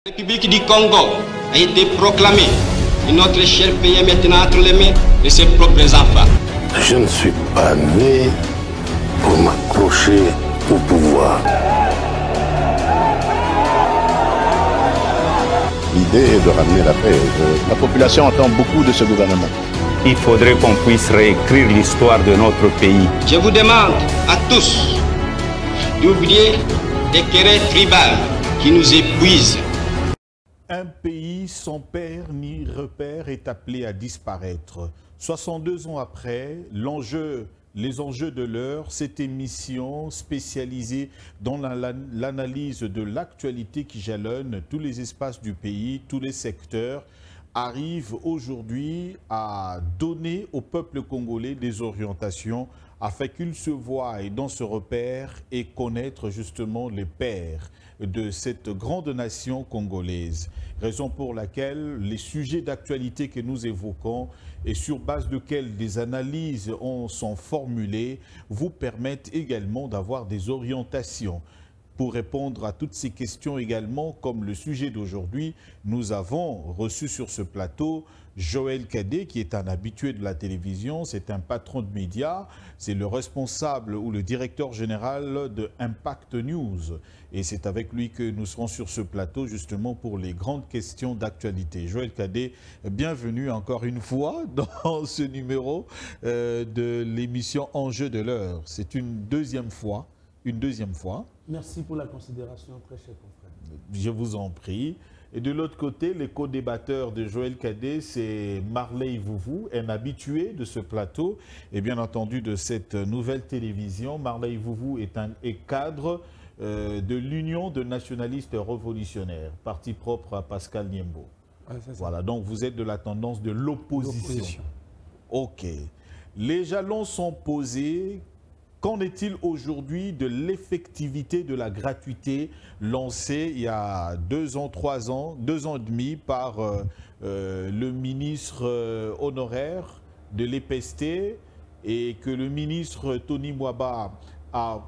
La République du Congo a été proclamée et notre cher pays est maintenant entre les mains de ses propres enfants. Je ne suis pas né pour m'accrocher au pouvoir. L'idée est de ramener la paix. La population attend beaucoup de ce gouvernement. Il faudrait qu'on puisse réécrire l'histoire de notre pays. Je vous demande à tous d'oublier les querelles tribales qui nous épuisent. Un pays sans père ni repère est appelé à disparaître. 62 ans après, les enjeux de l'heure, cette émission spécialisée dans l'analyse de l'actualité qui jalonne tous les espaces du pays, tous les secteurs, arrive aujourd'hui à donner au peuple congolais des orientations afin qu'il se voie dans ce repère et connaître justement les pères de cette grande nation congolaise. Raison pour laquelle les sujets d'actualité que nous évoquons et sur base desquels des analyses sont formulées vous permettent également d'avoir des orientations. Pour répondre à toutes ces questions également, comme le sujet d'aujourd'hui, nous avons reçu sur ce plateau Joël Cadet, qui est un habitué de la télévision, c'est un patron de médias, c'est le responsable ou le directeur général de Impact News. Et c'est avec lui que nous serons sur ce plateau justement pour les grandes questions d'actualité. Joël Cadet, bienvenue encore une fois dans ce numéro de l'émission Enjeux de l'heure. C'est une deuxième fois. Merci pour la considération, très cher confrère. Je vous en prie. Et de l'autre côté, les co-débatteurs de Joël Cadet, c'est Marley Vouvou, un habitué de ce plateau et bien entendu de cette nouvelle télévision. Marley Vouvou est cadre de l'Union de nationalistes révolutionnaires, parti propre à Pascal Niembo. Ouais, voilà, donc vous êtes de la tendance de l'opposition. Ok. Les jalons sont posés. Qu'en est-il aujourd'hui de l'effectivité de la gratuité lancée il y a 2 ans, 3 ans, 2 ans et demi par le ministre honoraire de l'EPST et que le ministre Tony Mwaba a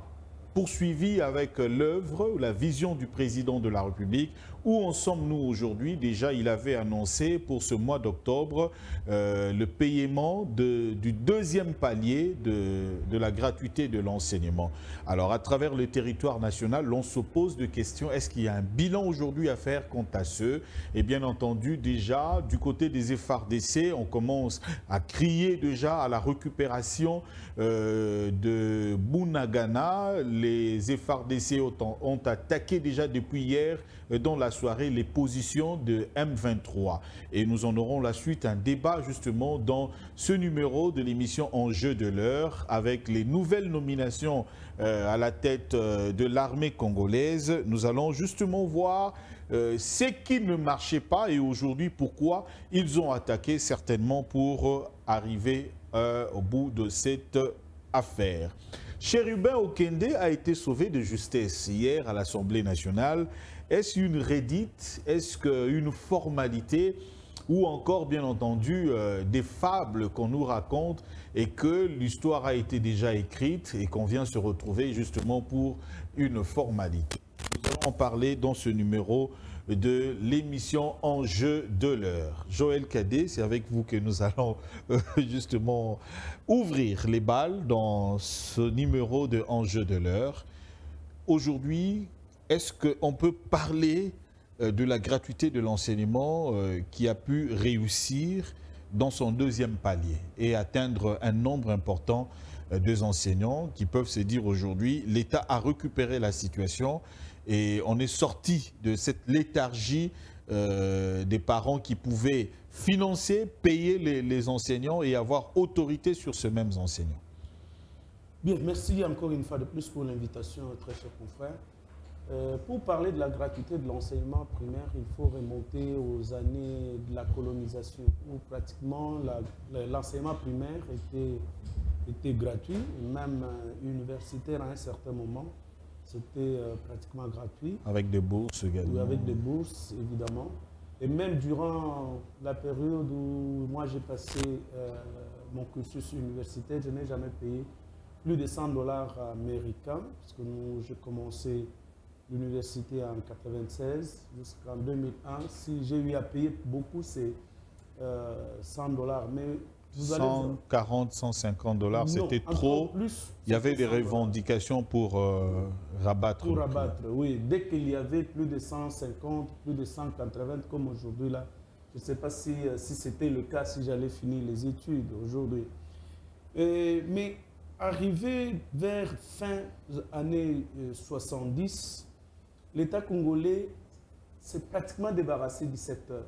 poursuivi avec l'œuvre ou la vision du président de la République? Où en sommes-nous aujourd'hui? Déjà, il avait annoncé pour ce mois d'octobre le paiement du 2e palier de la gratuité de l'enseignement. Alors, à travers le territoire national, l'on se pose des questions. Est-ce qu'il y a un bilan aujourd'hui à faire quant à ce? Et bien entendu, déjà, du côté des FARDC, on commence à crier déjà à la récupération de Bunagana. Les FARDC ont attaqué déjà depuis hier dans la soirée les positions de M23. Et nous en aurons la suite, un débat justement dans ce numéro de l'émission Enjeux de l'heure avec les nouvelles nominations à la tête de l'armée congolaise. Nous allons justement voir ce qui ne marchait pas et aujourd'hui pourquoi ils ont attaqué certainement pour arriver au bout de cette affaire. Chérubin Okende a été sauvé de justesse hier à l'Assemblée nationale. Est-ce une redite? Est-ce qu'une formalité? Ou encore, bien entendu, des fables qu'on nous raconte et que l'histoire a été déjà écrite et qu'on vient se retrouver justement pour une formalité? Nous allons en parler dans ce numéro de l'émission Enjeux de l'heure. Joël Cadet, c'est avec vous que nous allons justement ouvrir les balles dans ce numéro de Enjeux de l'heure. Aujourd'hui, est-ce qu'on peut parler de la gratuité de l'enseignement qui a pu réussir dans son 2e palier et atteindre un nombre important d'enseignants qui peuvent se dire aujourd'hui, l'État a récupéré la situation et on est sorti de cette léthargie des parents qui pouvaient financer, payer les enseignants et avoir autorité sur ces mêmes enseignants? Bien, merci encore une fois de plus pour l'invitation, très cher confrère. Pour parler de la gratuité de l'enseignement primaire, il faut remonter aux années de la colonisation, où pratiquement l'enseignement primaire était gratuit, et même universitaire à un certain moment, c'était pratiquement gratuit. Avec des bourses également. Oui, avec des bourses, évidemment. Et même durant la période où moi j'ai passé mon cursus universitaire, je n'ai jamais payé plus de $100 américains, parce que j'ai commencé l'université en 96 jusqu'en 2001. Si j'ai eu à payer beaucoup, c'est $100. Mais vous 140, 150 $, c'était trop. Plus, il y avait des revendications pour rabattre. Pour rabattre, oui. Dès qu'il y avait plus de 150, plus de 180, comme aujourd'hui là, je ne sais pas si c'était le cas, si j'allais finir les études aujourd'hui. Mais arrivé vers fin années 70, l'État congolais s'est pratiquement débarrassé du secteur.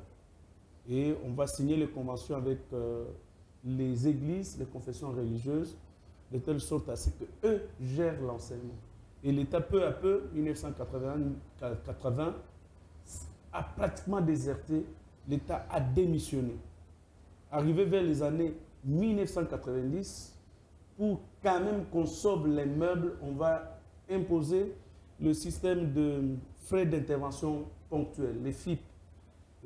Et on va signer les conventions avec les églises, les confessions religieuses, de telle sorte à ce qu'eux gèrent l'enseignement. Et l'État, peu à peu, 1980, a pratiquement déserté. L'État a démissionné. Arrivé vers les années 1990, pour quand même qu'on sauve les meubles, on va imposer le système de frais d'intervention ponctuels, les FIP.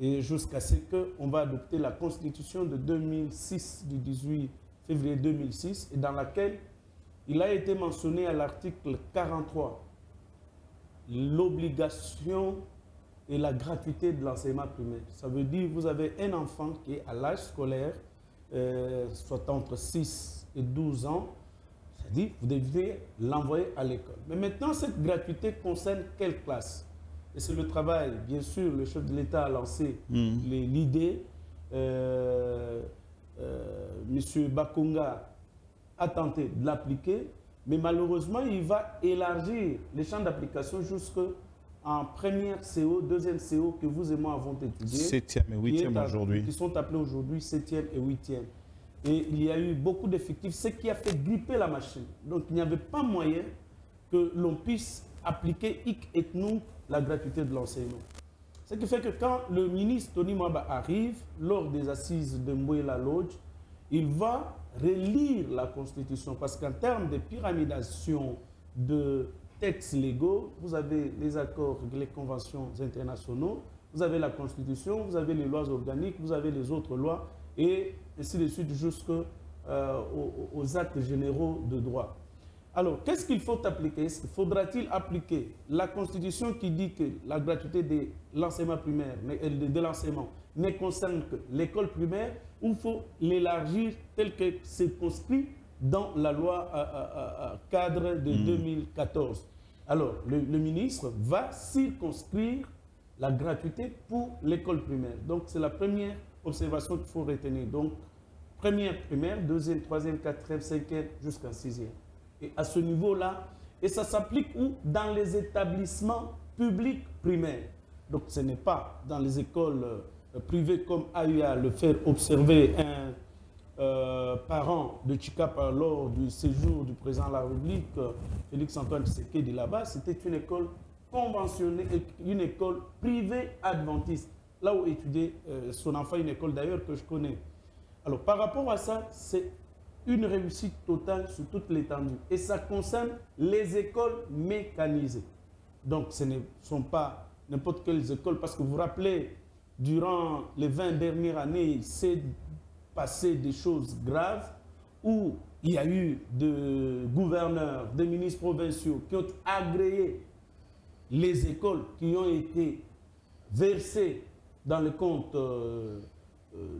Et jusqu'à ce qu'on va adopter la Constitution de 2006, du 18 février 2006, et dans laquelle il a été mentionné à l'article 43 l'obligation et la gratuité de l'enseignement primaire. Ça veut dire que vous avez un enfant qui est à l'âge scolaire, soit entre 6 et 12 ans, c'est-à-dire que vous devez l'envoyer à l'école. Mais maintenant, cette gratuité concerne quelle classe? Et c'est le travail, bien sûr, le chef de l'État a lancé l'idée. M. Bakonga a tenté de l'appliquer, mais malheureusement, il va élargir les champs d'application jusqu'en première CO, deuxième CO que vous et moi avons étudié. 7e et 8e aujourd'hui. Qui sont appelés aujourd'hui 7e et 8e. Et il y a eu beaucoup d'effectifs, ce qui a fait gripper la machine. Donc il n'y avait pas moyen que l'on puisse appliquer hic et nunc la gratuité de l'enseignement. Ce qui fait que quand le ministre Tony Mwaba arrive, lors des assises de Mbouela Lodge, il va relire la Constitution. Parce qu'en termes de pyramidation de textes légaux, vous avez les accords, les conventions internationaux, vous avez la Constitution, vous avez les lois organiques, vous avez les autres lois, et ainsi de suite jusqu'aux actes généraux de droit. Alors, qu'est-ce qu'il faut appliquer? Faudra-t-il appliquer la Constitution qui dit que la gratuité de l'enseignement primaire, de l'enseignement, ne concerne que l'école primaire, ou faut l'élargir tel que c'est conscrit dans la loi cadre de 2014? Alors, le ministre va circonscrire la gratuité pour l'école primaire. Donc, c'est la première observation qu'il faut retenir. Donc, première primaire, deuxième, troisième, quatrième, cinquième, jusqu'en sixième. Et à ce niveau-là, et ça s'applique où? Dans les établissements publics primaires. Donc, ce n'est pas dans les écoles privées comme AUA, le faire observer un parent de Chikapa lors du séjour du président de la République, Félix-Antoine Tshisekedi là-bas. C'était une école conventionnée, une école privée adventiste, là où étudiait son enfant, une école d'ailleurs que je connais. Alors, par rapport à ça, c'est une réussite totale sur toute l'étendue. Et ça concerne les écoles mécanisées. Donc, ce ne sont pas n'importe quelles écoles, parce que vous vous rappelez, durant les 20 dernières années, il s'est passé des choses graves où il y a eu des gouverneurs, des ministres provinciaux qui ont agréé les écoles qui ont été versées dans le compte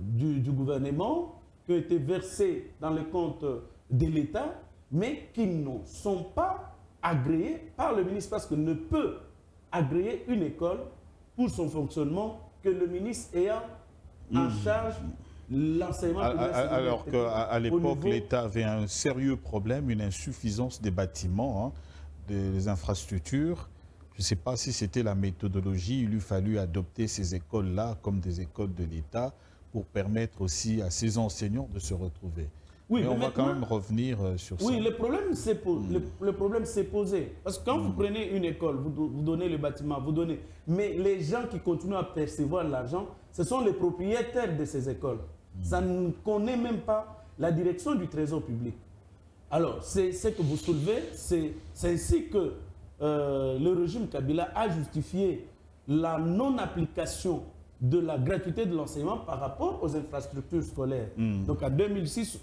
du gouvernement, qui ont été versés dans le compte de l'État, mais qui ne sont pas agréés par le ministre, parce qu'il ne peut agréer une école pour son fonctionnement que le ministre ayant en charge l'enseignement. Alors qu'à l'époque, l'État avait un sérieux problème, une insuffisance des bâtiments, des infrastructures. Je ne sais pas si c'était la méthodologie, il lui fallut adopter ces écoles-là comme des écoles de l'État pour permettre aussi à ces enseignants de se retrouver. Oui, mais on va quand même revenir sur ça. Oui, le problème s'est posé. Parce que quand vous prenez une école, vous donnez le bâtiment, vous donnez... Mais les gens qui continuent à percevoir l'argent, ce sont les propriétaires de ces écoles. Ça ne connaît même pas la direction du trésor public. Alors, c'est ce que vous soulevez, c'est ainsi que le régime Kabila a justifié la non-application de la gratuité de l'enseignement par rapport aux infrastructures scolaires. Donc en 2006,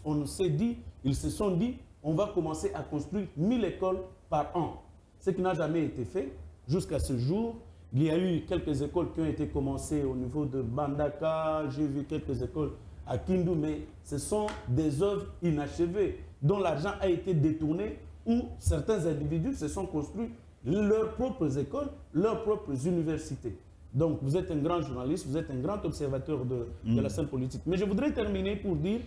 ils se sont dit, on va commencer à construire 1000 écoles par an. Ce qui n'a jamais été fait. jusqu'à ce jour. Il y a eu quelques écoles qui ont été commencées au niveau de Bandaka, j'ai vu quelques écoles à Kindu, mais ce sont des œuvres inachevées dont l'argent a été détourné, où certains individus se sont construits leurs propres écoles, leurs propres universités. Donc vous êtes un grand journaliste, vous êtes un grand observateur de la scène politique. Mais je voudrais terminer pour dire...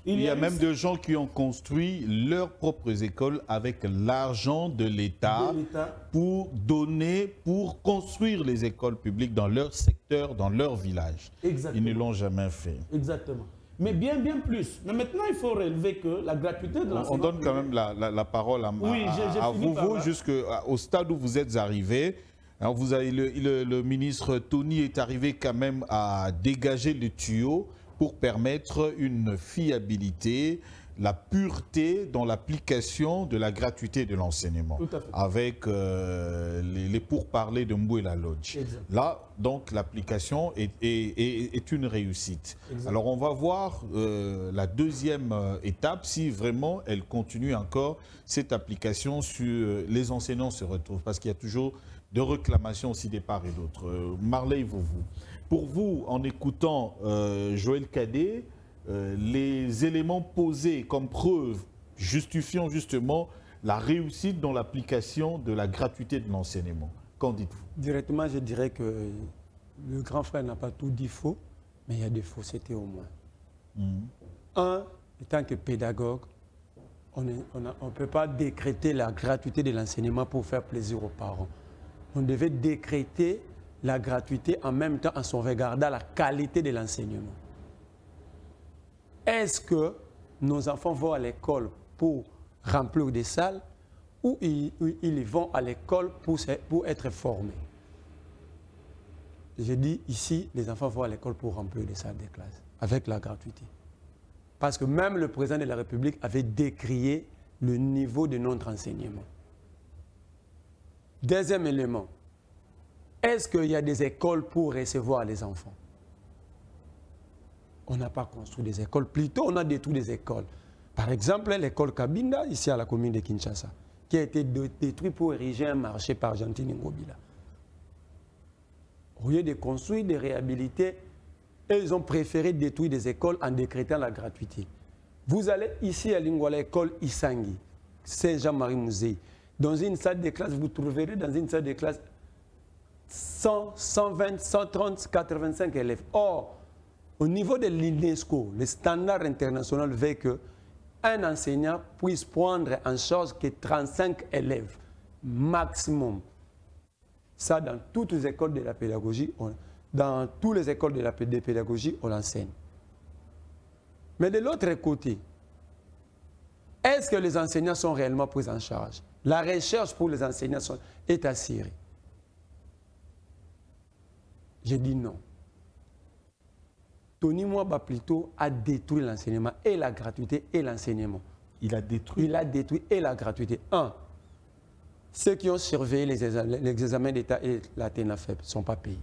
Il y a même des gens qui ont construit leurs propres écoles avec l'argent de l'État pour donner, pour construire les écoles publiques dans leur secteur, dans leur village. Exactement. Ils ne l'ont jamais fait. Exactement. Mais bien plus. Mais maintenant, il faut relever que la gratuité de l'enseignement... On donne quand même la parole à vous, jusqu'au stade où vous êtes arrivé. Alors vous avez le ministre Tony est arrivé quand même à dégager le tuyau pour permettre une fiabilité, la pureté dans l'application de la gratuité de l'enseignement. Avec les pourparlers de Mbouela Lodge. Exact. Là, donc, l'application est une réussite. Exact. Alors, on va voir la deuxième étape, si vraiment elle continue encore cette application sur les enseignants se retrouvent. Parce qu'il y a toujours de réclamations aussi des parts et d'autres. Marley, pour vous, en écoutant Joël Cadet, les éléments posés comme preuve justifiant justement la réussite dans l'application de la gratuité de l'enseignement. Qu'en dites-vous? Directement, je dirais que le grand frère n'a pas tout dit faux, mais il y a des faussetés au moins. Un, en tant que pédagogue, on ne peut pas décréter la gratuité de l'enseignement pour faire plaisir aux parents. On devait décréter la gratuité en même temps en se regardant la qualité de l'enseignement. Est-ce que nos enfants vont à l'école pour remplir des salles ou ils vont à l'école pour être formés? Je dis ici, les enfants vont à l'école pour remplir des salles de classe avec la gratuité. Parce que même le président de la République avait décrié le niveau de notre enseignement. Deuxième élément, est-ce qu'il y a des écoles pour recevoir les enfants? On n'a pas construit des écoles, plutôt on a détruit des écoles. Par exemple, l'école Kabinda, ici à la commune de Kinshasa, qui a été détruite pour ériger un marché par Argentine Ngobila. Au lieu de construire, de réhabiliter, ils ont préféré détruire des écoles en décrétant la gratuité. Vous allez ici à Lingwala, l'école Isangi, Saint-Jean-Marie Musée. Dans une salle de classe, vous trouverez dans une salle de classe 100, 120, 130, 85 élèves. Or, au niveau de l'UNESCO, le standard international veut qu'un enseignant puisse prendre en charge que 35 élèves maximum. Ça, dans toutes les écoles de la pédagogie, dans toutes les écoles de la pédagogie, on l'enseigne. Mais de l'autre côté, est-ce que les enseignants sont réellement pris en charge? La recherche pour les enseignants est assurée. Je dis non. Tony Mwaba plutôt a détruit l'enseignement et la gratuité et l'enseignement. Il a détruit? Il a détruit et la gratuité. Un, ceux qui ont surveillé les examens d'État et la TENAFEP ne sont pas payés.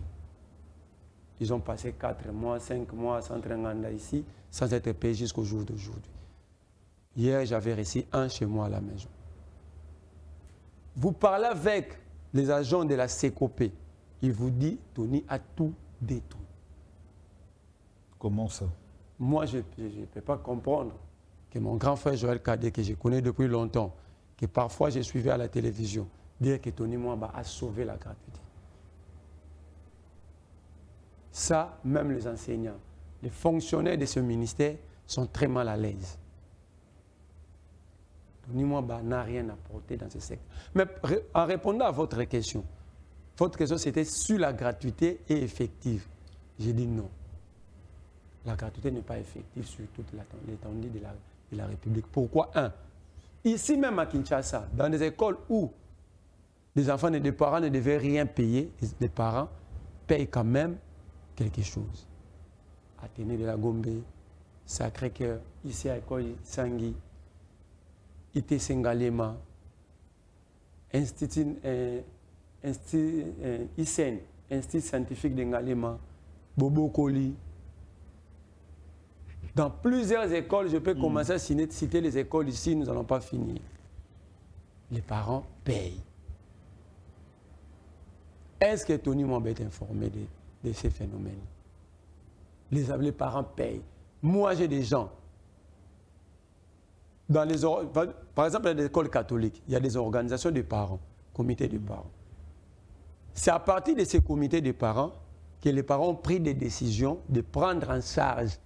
Ils ont passé 4 mois, 5 mois sans Trenganda ici, sans être payés jusqu'au jour d'aujourd'hui. Hier, j'avais reçu un chez moi à la maison. Vous parlez avec les agents de la CECOP, ils vous disent Tony a tout détruit. Comment ça? Moi, je ne peux pas comprendre que mon grand frère Joël Cadet, que je connais depuis longtemps, que parfois je suivais à la télévision, dire que Tony Mwaba a sauvé la gratuité. Ça, même les enseignants, les fonctionnaires de ce ministère sont très mal à l'aise. Tony Mwaba n'a rien apporté dans ce secteur. Mais en répondant à votre question c'était sur la gratuité et effective. J'ai dit non. La gratuité n'est pas effective sur toute l'étendue de la République. Pourquoi? Un, ici même à Kinshasa, dans des écoles où les enfants des parents ne devaient rien payer, les parents payent quand même quelque chose. Athénée de la Gombe, Sacré-Cœur, ici à l'école Sangui, IT Sengalema, Institut ISEN, Institut scientifique de Ngalema, Bobo Koli. Dans plusieurs écoles, je peux commencer à citer les écoles ici, nous n'allons pas finir. Les parents payent. Est-ce que Tony Mwamba est informé de ces phénomènes? Les parents payent. Moi, j'ai des gens. Par exemple, dans les écoles catholiques, il y a des organisations de parents, comités de parents. C'est à partir de ces comités de parents que les parents ont pris des décisions de prendre en charge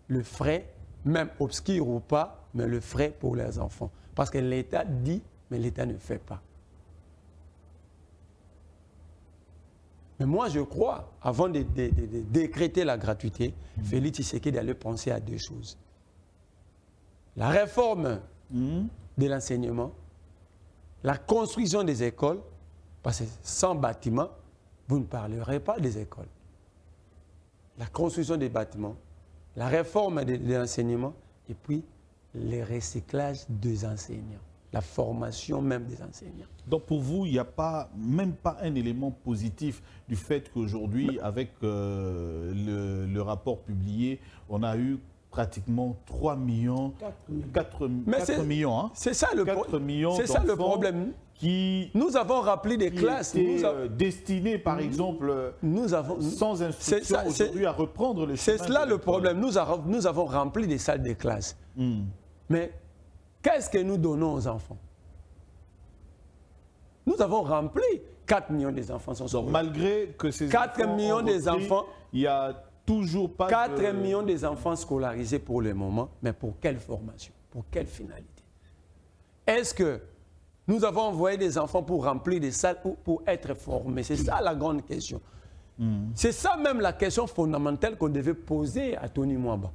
le frais, même obscur ou pas, mais le frais pour leurs enfants. Parce que l'État dit, mais l'État ne fait pas. Mais moi, je crois, avant de décréter la gratuité, Félix Tshisekedi allait penser à deux choses. La réforme de l'enseignement, la construction des écoles, parce que sans bâtiment, vous ne parlerez pas des écoles. La construction des bâtiments, la réforme de l'enseignement, et puis le recyclage des enseignants, la formation même des enseignants. Donc pour vous, il n'y a même pas un élément positif du fait qu'aujourd'hui, avec le rapport publié, on a eu pratiquement 3 millions, 4 millions, hein? C'est ça le problème. Qui nous avons rempli des classes. Destinés, par exemple, sans instruction aujourd'hui à reprendre le chemin. C'est cela le problème. Nous avons rempli des salles de classe. Mais qu'est-ce que nous donnons aux enfants? Nous avons rempli 4 millions des enfants sont scolarisés. Malgré que ces 4 millions des enfants, il y a toujours pas 4 millions des enfants scolarisés pour le moment, mais pour quelle formation? Pour quelle finalité? Est-ce que nous avons envoyé des enfants pour remplir des salles ou pour être formés? C'est ça la grande question. C'est ça même la question fondamentale qu'on devait poser à Tony Mwamba.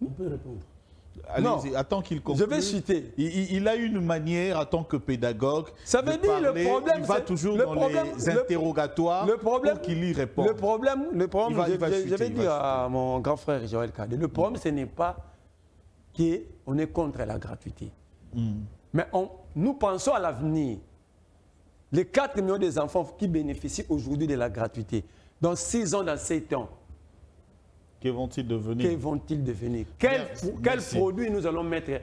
On peut répondre. Allez-y, attends qu'il conclue. Je vais citer. Il a une manière, en tant que pédagogue, ça veut dire parler, le problème. Il va toujours dans les interrogatoires pour qu'il y réponde. Le problème je vais dire à mon grand frère Joël Kadé, le problème, ce n'est pas qu'on est contre la gratuité. Mais nous pensons à l'avenir. Les 4 millions des enfants qui bénéficient aujourd'hui de la gratuité, dans 6 ans, dans 7 ans, que vont-ils devenir? Quel produit nous allons mettre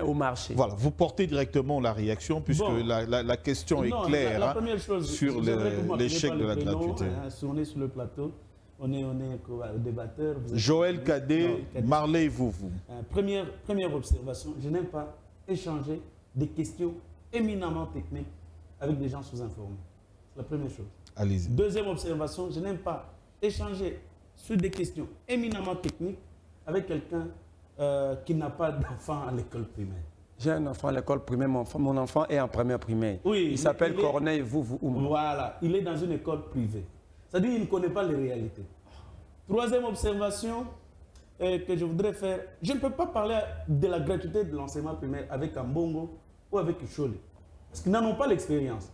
au marché? Voilà, vous portez directement la réaction puisque la question est claire la première chose, sur l'échec de la gratuité. On est sur le plateau, on est débatteur. Joël Kadé, Marley et vous. Première observation, je n'aime pas échanger des questions éminemment techniques avec des gens sous-informés. C'est la première chose. Allez-y. Deuxième observation, je n'aime pas échanger sur des questions éminemment techniques avec quelqu'un qui n'a pas d'enfant à l'école primaire. J'ai un enfant à l'école primaire, mon enfant est en première primaire. Oui, il s'appelle Corneille Ouma. Voilà, il est dans une école privée. C'est-à-dire qu'il ne connaît pas les réalités. Troisième observation que je voudrais faire, je ne peux pas parler de la gratuité de l'enseignement primaire avec Ambongo ou avec Chole, parce qu'ils n'en ont pas l'expérience.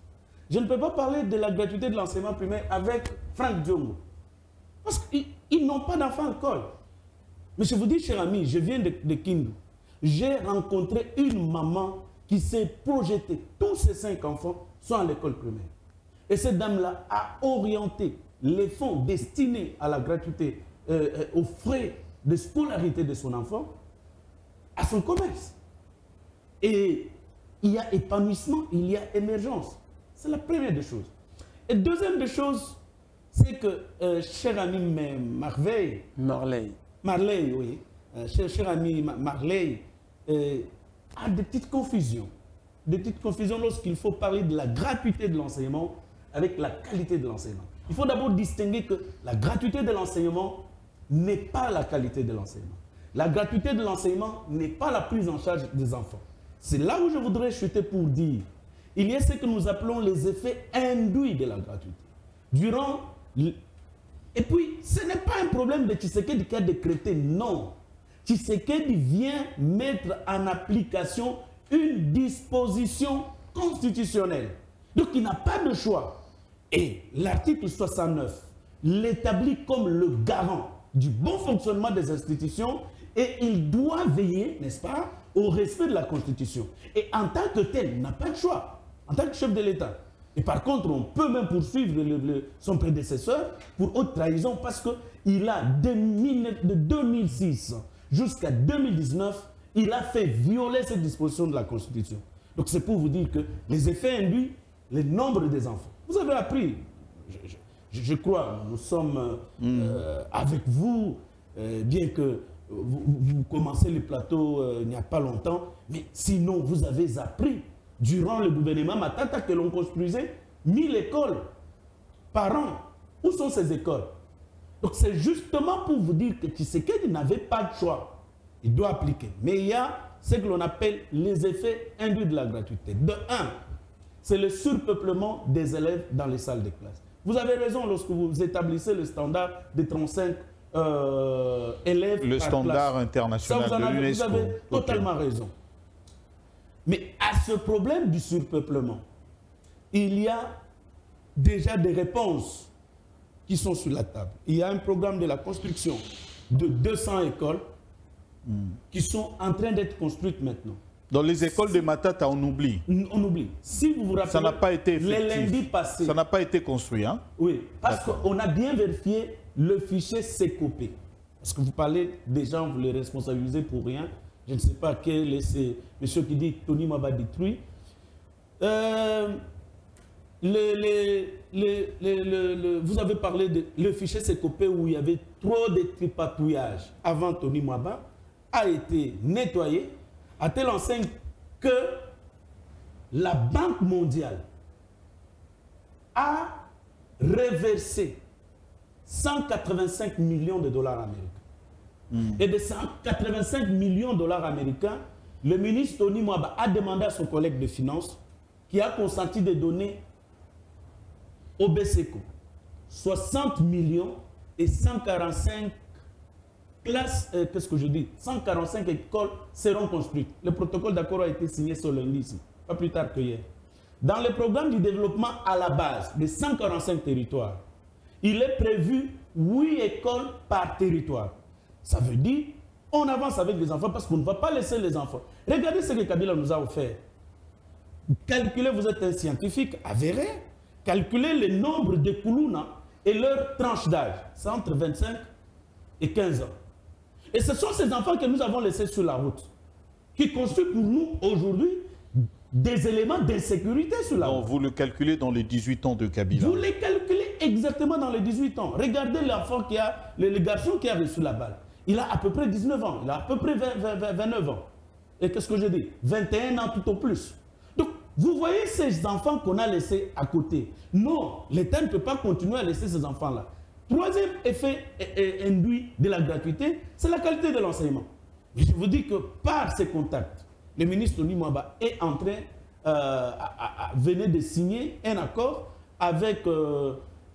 Je ne peux pas parler de la gratuité de l'enseignement primaire avec Franck Diongo, parce qu'ils n'ont pas d'enfants à l'école. Mais je vous dis, cher ami, je viens de Kindu. J'ai rencontré une maman qui s'est projetée. Tous ses 5 enfants sont à l'école primaire. Et cette dame-là a orienté les fonds destinés à la gratuité, aux frais de scolarité de son enfant, à son commerce. Et il y a épanouissement, il y a émergence. C'est la première des choses. Et deuxième des choses, c'est que, cher ami Marley, oui. Cher ami Marley a des petites confusions. Des petites confusions lorsqu'il faut parler de la gratuité de l'enseignement avec la qualité de l'enseignement. Il faut d'abord distinguer que la gratuité de l'enseignement n'est pas la qualité de l'enseignement. La gratuité de l'enseignement n'est pas la prise en charge des enfants. C'est là où je voudrais chuter pour dire, il y a ce que nous appelons les effets induits de la gratuité. Et puis, ce n'est pas un problème de Tshisekedi qui a décrété, non. Tshisekedi vient mettre en application une disposition constitutionnelle. Donc, il n'a pas de choix. Et l'article 69 l'établit comme le garant du bon fonctionnement des institutions et il doit veiller, n'est-ce pas, au respect de la Constitution. Et en tant que tel, il n'a pas de choix, en tant que chef de l'État. Et par contre, on peut même poursuivre son prédécesseur pour haute trahison parce qu'il a, de 2006 jusqu'à 2019, il a fait violer cette disposition de la Constitution. Donc c'est pour vous dire que les effets induits, le nombre des enfants. Vous avez appris, je crois, nous sommes avec vous, bien que vous commencez le plateau il n'y a pas longtemps, mais sinon vous avez appris, durant le gouvernement Matata, que l'on construisait 1000 écoles par an. Où sont ces écoles? Donc c'est justement pour vous dire que Tshisekedi n'avait pas de choix. Il doit appliquer. Mais il y a ce que l'on appelle les effets induits de la gratuité. De un, c'est le surpeuplement des élèves dans les salles de classe. Vous avez raison lorsque vous établissez le standard de 35 élèves le par standard classe. international Ça, de l'UNESCO. Vous avez totalement raison. Mais à ce problème du surpeuplement, il y a déjà des réponses qui sont sur la table. Il y a un programme de la construction de 200 écoles qui sont en train d'être construites maintenant. Dans les écoles de Matata, on oublie. On oublie. Si vous vous rappelez, Ça n'a pas été les effectif. lundis passés, Ça n'a pas été construit, hein? oui, parce qu'on a bien vérifié le fichier CECOP. Parce que vous parlez des gens, vous les responsabilisez pour rien. Je ne sais pas quel est ce monsieur qui dit Tony m'a détruit. Vous avez parlé de le fichier CECOP où il y avait trop de tripatouillage avant Tony Mwaba, a été nettoyé à telle enseigne que la Banque mondiale a reversé 185 millions de dollars américains. Et de 185 millions de dollars américains, le ministre Tony Mwaba a demandé à son collègue de finances qui a consenti de donner au BSECO 60 millions et 145 classes, qu'est-ce que je dis, 145 écoles seront construites. Le protocole d'accord a été signé ce lundi ici, pas plus tard que hier. Dans le programme du développement à la base des 145 territoires, il est prévu 8 écoles par territoire. Ça veut dire, on avance avec les enfants parce qu'on ne va pas laisser les enfants. Regardez ce que Kabila nous a offert. Calculez, vous êtes un scientifique avéré, calculez le nombre de Koulouna et leur tranche d'âge. C'est entre 25 et 15 ans. Et ce sont ces enfants que nous avons laissés sur la route, qui constituent pour nous aujourd'hui des éléments d'insécurité sur la route. Donc vous le calculez dans les 18 ans de Kabila. Vous les calculez exactement dans les 18 ans. Regardez l'enfant qui a, le garçon qui a reçu la balle. Il a à peu près 19 ans, il a à peu près 29 ans. Et qu'est-ce que je dis? 21 ans tout au plus. Donc, vous voyez ces enfants qu'on a laissés à côté. Non, l'État ne peut pas continuer à laisser ces enfants-là. Troisième effet induit de la gratuité, c'est la qualité de l'enseignement. Je vous dis que par ces contacts, le ministre Tony Mwaba est en train, venait de signer un accord avec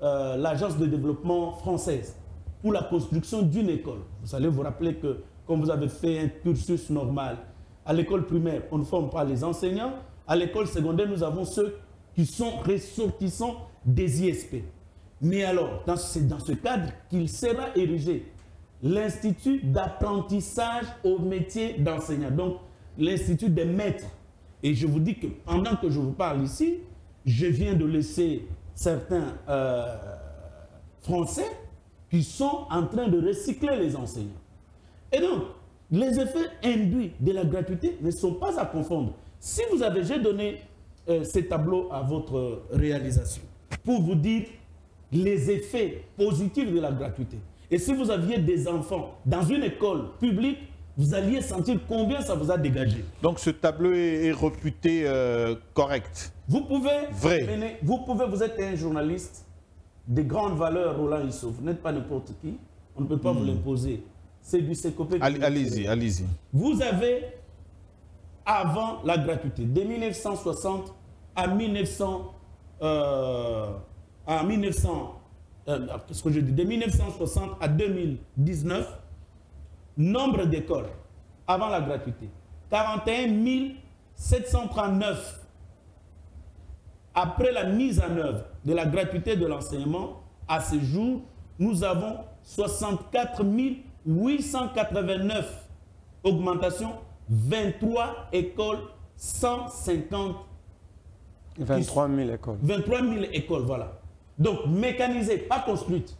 l'Agence de développement française pour la construction d'une école. Vous allez vous rappeler que, comme vous avez fait un cursus normal, à l'école primaire, on ne forme pas les enseignants. À l'école secondaire, nous avons ceux qui sont ressortissants des ISP. Mais alors, c'est dans ce cadre qu'il sera érigé l'Institut d'apprentissage au métier d'enseignant, donc l'Institut des maîtres. Et je vous dis que pendant que je vous parle ici, je viens de laisser certains Français qui sont en train de recycler les enseignants. Et donc, les effets induits de la gratuité ne sont pas à confondre. Si vous avez, j'ai donné ces tableaux à votre réalisation pour vous dire les effets positifs de la gratuité. Et si vous aviez des enfants dans une école publique, vous alliez sentir combien ça vous a dégagé. Donc ce tableau est réputé correct. Vous pouvez, vrai. Vous êtes un journaliste de grande valeur, Roland Issou. Vous n'êtes pas n'importe qui. On ne peut pas vous l'imposer. C'est du CECOP. Allez-y, allez-y. Vous avez, avant la gratuité, de 1960 à 1960 à 2019, nombre d'écoles avant la gratuité, 41 739. Après la mise en œuvre de la gratuité de l'enseignement, à ce jour, nous avons 64 889. Augmentation, 23 écoles, 150. 23 000 écoles. 23 000 écoles, voilà. Donc, mécanisées, pas construites.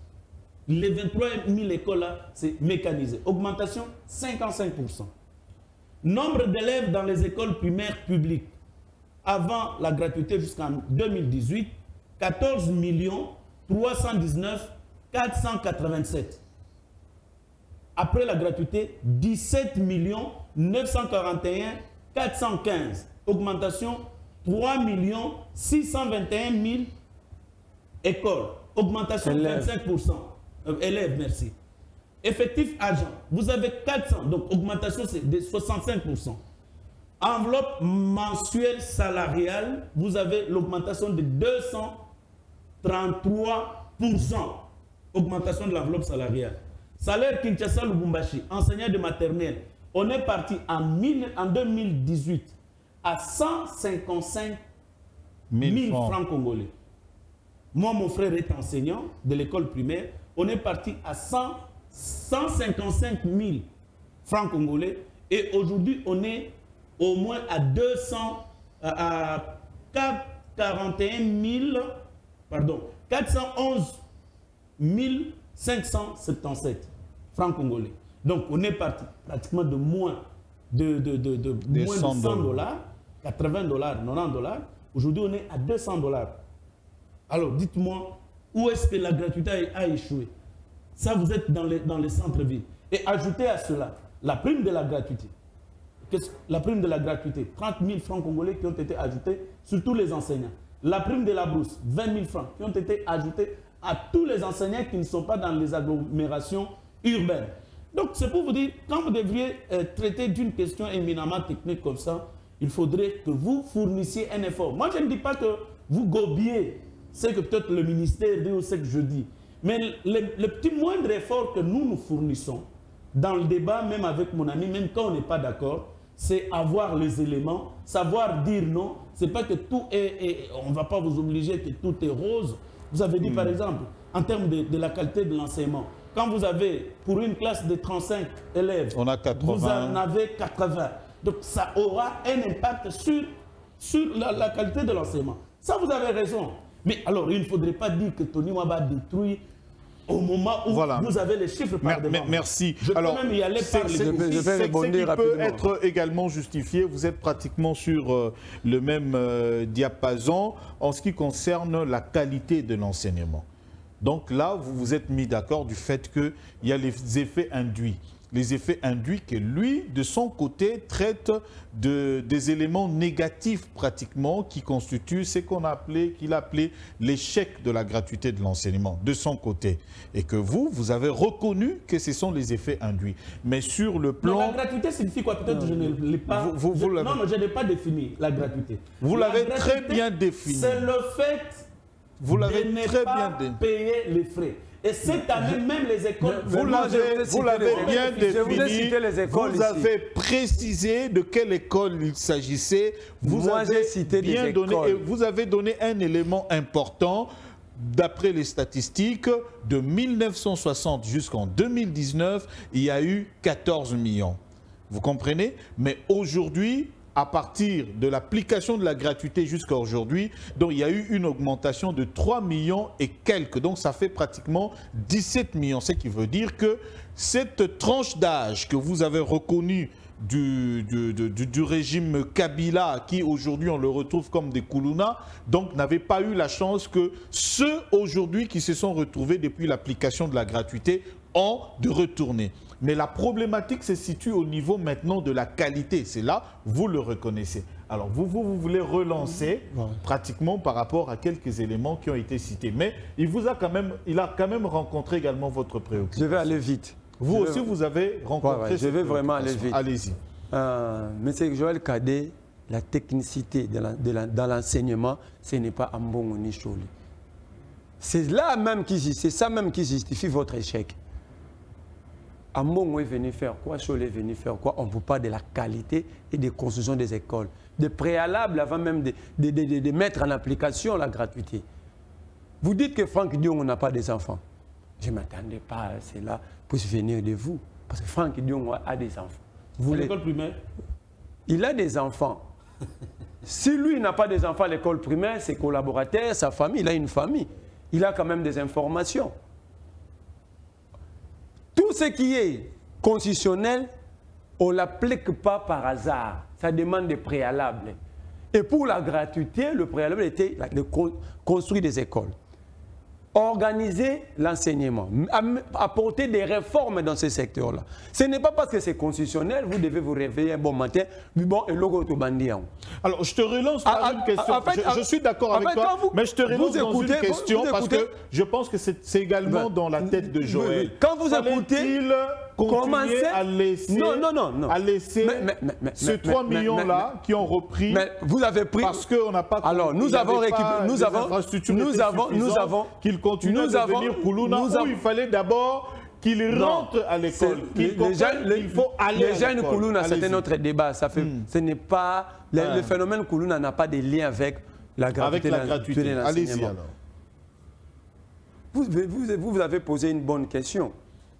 Les 23 000 écoles-là, c'est mécanisé. Augmentation, 55%. Nombre d'élèves dans les écoles primaires publiques, avant la gratuité jusqu'en 2018, 14 319 487. Après la gratuité, 17 941 415. Augmentation 3 621 000 écoles. Augmentation de 25%. Élèves, merci. Effectif agent, vous avez 400, donc augmentation c'est de 65%. Enveloppe mensuelle salariale, vous avez l'augmentation de 233%. Augmentation de l'enveloppe salariale. Salaire Kinshasa Lubumbashi, enseignant de maternelle, on est parti en 2018 à 155 000 francs congolais. Moi, mon frère est enseignant de l'école primaire, on est parti à 155 000 francs congolais et aujourd'hui on est au moins à 411 577 francs congolais. Donc on est parti pratiquement de moins de 100 dollars, 80 dollars, 90 dollars. Aujourd'hui on est à 200 dollars. Alors dites-moi, où est-ce que la gratuité a échoué? Ça, vous êtes dans les centres-villes. Et ajoutez à cela la prime de la gratuité. La prime de la gratuité, 30 000 francs congolais qui ont été ajoutés sur tous les enseignants. La prime de la brousse, 20 000 francs qui ont été ajoutés à tous les enseignants qui ne sont pas dans les agglomérations urbaines. Donc, c'est pour vous dire, quand vous devriez traiter d'une question éminemment technique comme ça, il faudrait que vous fournissiez un effort. Moi, je ne dis pas que vous gobiez ce que peut-être le ministère dit ou ce que je dis. Mais le petit moindre effort que nous fournissons dans le débat, même avec mon ami, même quand on n'est pas d'accord, c'est avoir les éléments, savoir dire non. Ce n'est pas que tout est... on ne va pas vous obliger que tout est rose. Vous avez dit par exemple, en termes de la qualité de l'enseignement, quand vous avez, pour une classe de 35 élèves, on a 80. Vous en avez 80. Donc ça aura un impact sur la qualité de l'enseignement. Ça, vous avez raison. Mais alors, il ne faudrait pas dire que Tony Waba détruit au moment où vous avez les chiffres par devant. Merci. Je peux même y aller par les je vais rebondir rapidement. Peut être également justifié. Vous êtes pratiquement sur le même diapason en ce qui concerne la qualité de l'enseignement. Donc là, vous vous êtes mis d'accord du fait qu'il y a les effets induits. Les effets induits que lui, de son côté, traite des éléments négatifs pratiquement qui constituent ce qu'il a appelé l'échec de la gratuité de l'enseignement, de son côté. Et que vous avez reconnu que ce sont les effets induits. Mais sur le plan... Non, la gratuité signifie quoi? Peut-être que je ne l'ai pas... Non, je n'ai pas défini la gratuité. Vous l'avez très bien défini. C'est le fait de ne pas payer les frais. Et cette année, même les écoles... Vous l'avez bien défini, vous avez précisé de quelle école il s'agissait. Vous avez donné un élément important. D'après les statistiques, de 1960 jusqu'en 2019, il y a eu 14 millions. Vous comprenez? Mais aujourd'hui... à partir de l'application de la gratuité jusqu'à aujourd'hui, donc il y a eu une augmentation de 3 millions et quelques. Donc ça fait pratiquement 17 millions. Ce qui veut dire que cette tranche d'âge que vous avez reconnue du régime Kabila, qui aujourd'hui on le retrouve comme des Koulouna, donc n'avait pas eu la chance que ceux aujourd'hui qui se sont retrouvés depuis l'application de la gratuité ont de retourner. Mais la problématique se situe au niveau maintenant de la qualité. C'est là, vous le reconnaissez. Alors, vous voulez relancer pratiquement par rapport à quelques éléments qui ont été cités. Mais il a quand même rencontré également votre préoccupation. Je vais aller vite. Vous aussi, vous avez rencontré... Je vais vraiment aller vite. Allez-y. Monsieur Joël Kadé, la technicité dans l'enseignement, ce n'est pas Ambongo ni Choli. C'est ça même qui justifie votre échec. Ambongo est venu faire quoi? Choli est venu faire quoi? On vous parle de la qualité et de construction des écoles. De préalable avant même de mettre en application la gratuité. Vous dites que Franck Dion n'a pas des enfants. Je ne m'attendais pas à cela pour venir de vous. Parce que Franck Dion a des enfants. À l'école primaire? Il a des enfants. Si lui n'a pas des enfants à l'école primaire, ses collaborateurs, sa famille, il a une famille. Il a quand même des informations. Tout ce qui est constitutionnel, on ne l'applique pas par hasard. Ça demande des préalables. Et pour la gratuité, le préalable était de construire des écoles, organiser l'enseignement, apporter des réformes dans ce secteur-là. Ce n'est pas parce que c'est constitutionnel, vous devez vous réveiller un bon matin, bon, et logo to bandian. Alors, je te relance par une question. Je suis d'accord avec toi, mais je te relance dans une question parce que je pense que c'est également dans la tête de Joël. Quand vous écoutez, continuer à laisser, à laisser ces 3 millions-là qui ont repris. Mais vous avez pris. Parce qu'on n'a pas. Alors, nous avons récupéré. Nous avons. Qu'il continue à devenir Koulouna, où il fallait d'abord qu'il rentre à l'école. Il faut aller à l'école. Les jeunes Koulouna, c'était notre débat. Ça fait, ce n'est pas. Le phénomène Koulouna n'a pas de lien avec la gratuité. Allez-y alors. Vous avez posé une bonne question.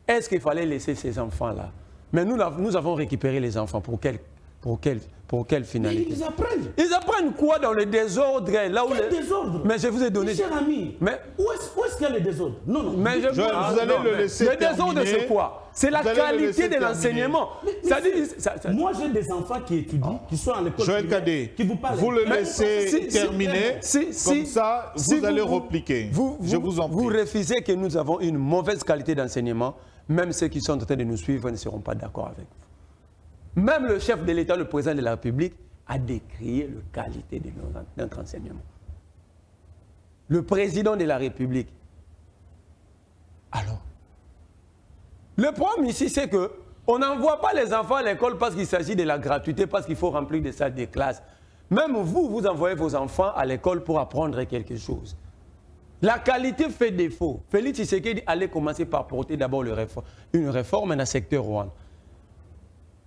Est-ce qu'il fallait laisser ces enfants-là? Mais nous avons récupéré les enfants. Pour quelle finalité? Mais ils apprennent. Ils apprennent quoi dans le désordre là où Quel désordre? Mais je vous ai donné... Mais cher ami, mais... où est-ce qu'il y a le désordre? Non, non. Mais vous allez le laisser terminer. Le désordre, c'est quoi? C'est la qualité de l'enseignement. Moi, j'ai des enfants qui étudient, qui sont à l'école. Joël Cadet, qui vous parlent. Vous le laissez terminer. Comme ça, vous allez repliquer. Je vous en prie. Vous refusez que nous avons une mauvaise qualité d'enseignement. Même ceux qui sont en train de nous suivre ne seront pas d'accord avec vous. Même le chef de l'État, le président de la République, a décrié la qualité de notre enseignement. Le président de la République. Alors, le problème ici, c'est qu'on n'envoie pas les enfants à l'école parce qu'il s'agit de la gratuité, parce qu'il faut remplir des salles de classe. Même vous envoyez vos enfants à l'école pour apprendre quelque chose. La qualité fait défaut. Félix Tshisekedi allait commencer par porter d'abord une réforme dans le secteur Rwanda.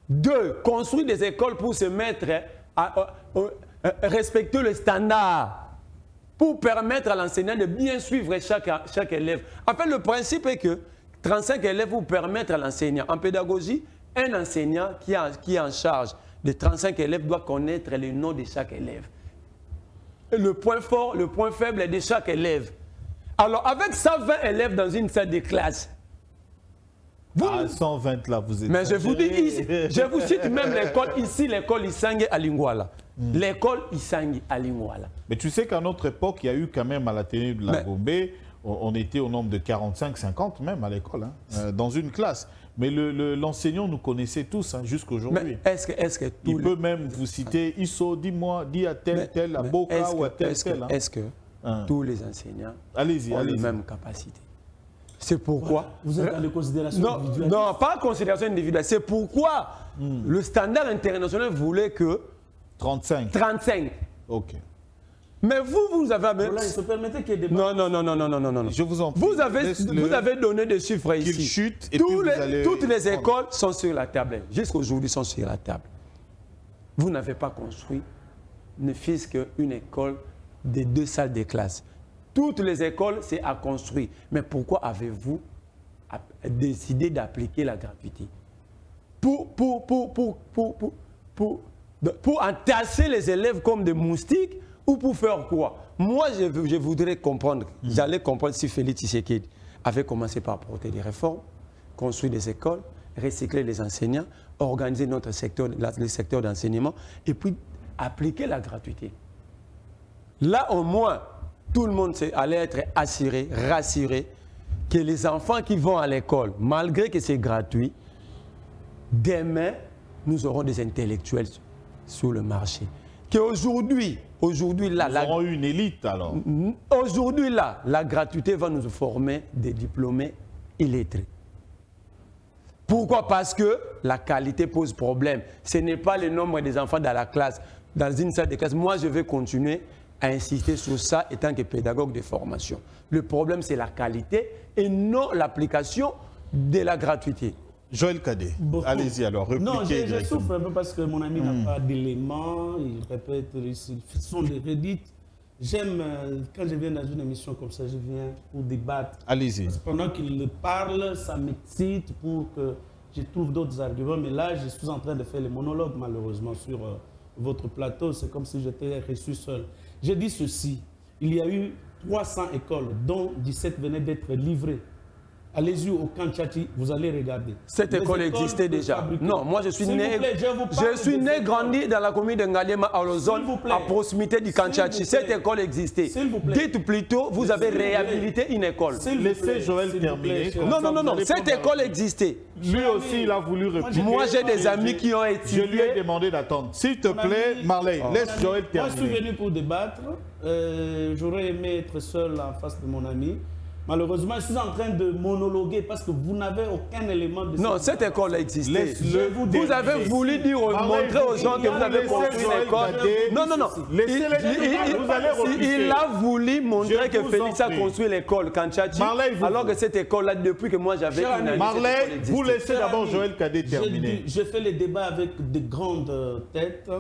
2. Construire des écoles pour se mettre à respecter le standard, pour permettre à l'enseignant de bien suivre chaque élève. En fait, le principe est que 35 élèves vous permettre à l'enseignant. En pédagogie, un enseignant qui est en charge de 35 élèves doit connaître le nom de chaque élève. Le point fort, le point faible de chaque élève. Alors, avec 120 élèves dans une salle de classe, 120 là, vous êtes... Mais je vous dis, je vous cite même l'école ici, l'école Isangi à Lingwala. L'école Isangi à Lingwala. Mais tu sais qu'à notre époque, il y a eu quand même à la télé de la Gombe, on était au nombre de 45-50 même à l'école, dans une classe. Mais l'enseignant nous connaissait tous jusqu'aujourd'hui. Est-ce que il peut même vous citer, Isso, dis-moi, dis à tel, à Boka ou à tel. Est-ce que tous les enseignants ont les mêmes capacités? C'est pourquoi... Vous êtes dans les considérations individuelles? Non, pas considération individuelle. C'est pourquoi le standard international voulait que... 35. 35. OK. Mais vous avez... Voilà, il se permettait qu'il y ait des... Non. Je vous en prie. Vous avez donné des chiffres ici. Qu'il chute et puis vous allez... Toutes les écoles sont sur la table. Jusqu'aujourd'hui, sont sur la table. Vous n'avez pas construit ne fût-ce qu'une école de 2 salles de classe. Toutes les écoles, c'est à construire. Mais pourquoi avez-vous décidé d'appliquer la gratuité? Pour entasser les élèves comme des moustiques ou pour faire quoi? Moi, je voudrais comprendre, j'allais comprendre si Félix Tshisekedi avait commencé par apporter des réformes, construire des écoles, recycler les enseignants, organiser notre secteur, le secteur d'enseignement et puis appliquer la gratuité. Là, au moins, tout le monde allait être assuré, rassuré que les enfants qui vont à l'école, malgré que c'est gratuit, demain, nous aurons des intellectuels sur le marché. Qu'aujourd'hui, là... Nous aurons une élite alors. Aujourd'hui, là, la gratuité va nous former des diplômés illettrés. Pourquoi? Parce que la qualité pose problème. Ce n'est pas le nombre des enfants dans la classe, dans une salle de classe. Moi, je vais continuer à insister sur ça étant que pédagogue de formation. Le problème, c'est la qualité et non l'application de la gratuité. Joël Cadet, allez-y alors, répliquez. Non, je souffre un peu parce que mon ami n'a pas d'éléments, il répète, ils sont des redites. J'aime, quand je viens dans une émission comme ça, je viens pour débattre. Allez-y. Pendant qu'il parle, ça m'excite pour que je trouve d'autres arguments. Mais là, je suis en train de faire les monologues, malheureusement, sur votre plateau. C'est comme si j'étais reçu seul. J'ai dit ceci, il y a eu 300 écoles, dont 17 venaient d'être livrées allez-y au Kanchati, vous allez regarder. Cette école existait déjà. Non, moi je suis né, grandi dans la commune de Ngaliema à Lozone, à proximité du Kanchati. Cette école existait. Dites plutôt, vous avez réhabilité une école. Laissez Joël terminer. Non, cette école existait. Lui aussi, il a voulu répliquer. Moi, j'ai des amis qui ont étudié. Je lui ai demandé d'attendre. S'il te plaît, Marley, laisse Joël terminer. Moi, je suis venu pour débattre. J'aurais aimé être seul en face de mon ami. Malheureusement, je suis en train de monologuer parce que vous n'avez aucun élément de... Non, cette école a existé. Vous avez voulu dire, montrer aux gens que vous avez construit une école. Non. Il a voulu montrer que Félix a construit l'école Kanchati, alors que cette école-là, depuis que moi j'avais une année... Marley, vous laissez d'abord Joël Cadet terminer. Je fais les débats avec de grandes têtes.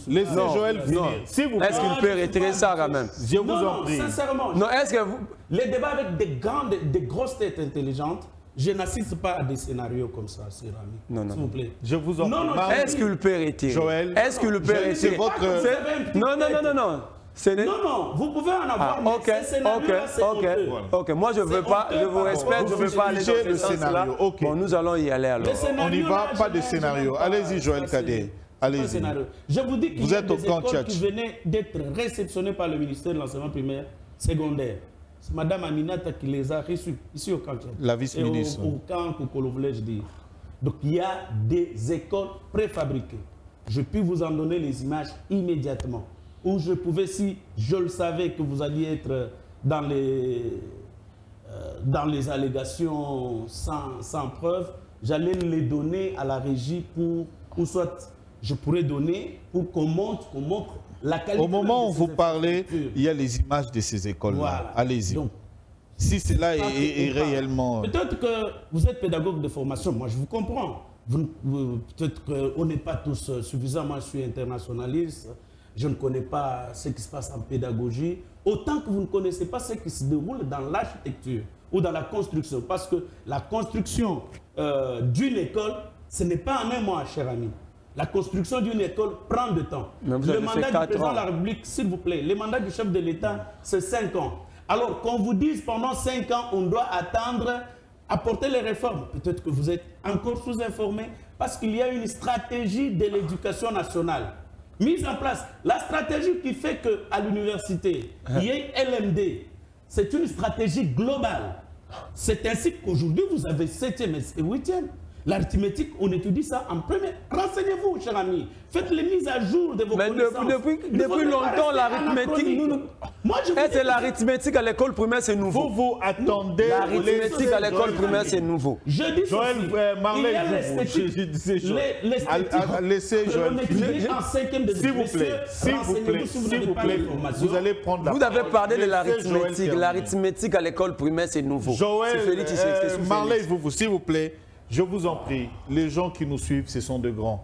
Laissez Joël finir. S'il vous plaît. Est-ce qu'il peut retirer ça quand même? Je vous en prie. Sincèrement. Non, est-ce que vous... Les débats avec des grosses têtes intelligentes, je n'assiste pas à des scénarios comme ça, cher ami. Non. S'il vous plaît. Je vous en prie. Est-ce qu'il peut retirer? Joël. Est-ce qu'il peut retirer? C'est votre... Non, vous pouvez en avoir, ok. Moi, je veux pas, je vous respecte, je ne veux pas aller dans ce sens-là. Bon, nous allons y aller alors. On n'y va, pas de scénario. Allez-y, Joël Cadet. Allez-y. Je vous dis qu'il y a des écoles Kanchati qui venaient d'être réceptionnées par le ministère de l'enseignement primaire secondaire. C'est Mme Aminata qui les a reçues ici au Kanchati. La vice-ministre. Au camp Koukolo, voulais-je dire. Donc il y a des écoles préfabriquées. Je puis vous en donner les images immédiatement. Où je pouvais, si je le savais que vous alliez être dans les allégations sans preuve, j'allais les donner à la régie ou soit je pourrais donner pour qu'on montre la qualité. Au moment où vous parlez, il y a les images de ces écoles-là. Voilà. Allez-y. Si cela est réellement... Peut-être que vous êtes pédagogue de formation, moi je vous comprends. Peut-être qu'on n'est pas tous suffisamment, je suis internationaliste, je ne connais pas ce qui se passe en pédagogie, autant que vous ne connaissez pas ce qui se déroule dans l'architecture ou dans la construction. Parce que la construction d'une école, ce n'est pas en un mois, cher ami. La construction d'une école prend du temps. Le mandat du président de la République, s'il vous plaît, le mandat du chef de l'État, c'est 5 ans. Alors qu'on vous dise pendant 5 ans, on doit attendre, apporter les réformes. Peut-être que vous êtes encore sous-informé parce qu'il y a une stratégie de l'éducation nationale mise en place. La stratégie qui fait qu'à l'université, il y ait LMD, c'est une stratégie globale. C'est ainsi qu'aujourd'hui, vous avez 7e et 8e. L'arithmétique, on étudie ça en premier. Renseignez-vous, cher ami. Faites les mises à jour de vos connaissances. Depuis longtemps, l'arithmétique... C'est l'arithmétique à l'école primaire, c'est nouveau. Vous attendez... L'arithmétique à l'école primaire, c'est nouveau. Je dis Joël, Marley, laissez Joël finir. S'il vous plaît, vous allez prendre la parole. Vous avez parlé de l'arithmétique. L'arithmétique à l'école primaire, c'est nouveau. Joël, Marley, s'il vous plaît. Je vous en prie, les gens qui nous suivent, ce sont de grands.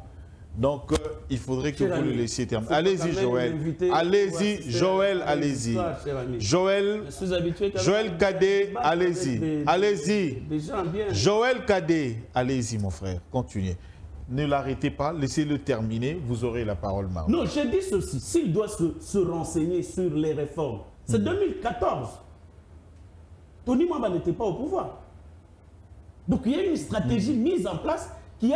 Donc, il faudrait que vous le laissiez terminer. Allez-y, Joël. Allez-y, Joël, allez-y. Joël Cadet, allez-y. Allez-y. Joël Cadet, allez-y, mon frère. Continuez. Ne l'arrêtez pas, laissez-le terminer. Vous aurez la parole, Marley. Non, je dis ceci. S'il doit se renseigner sur les réformes, c'est 2014. Tony Mamba n'était pas au pouvoir. Donc il y a une stratégie mise en place qui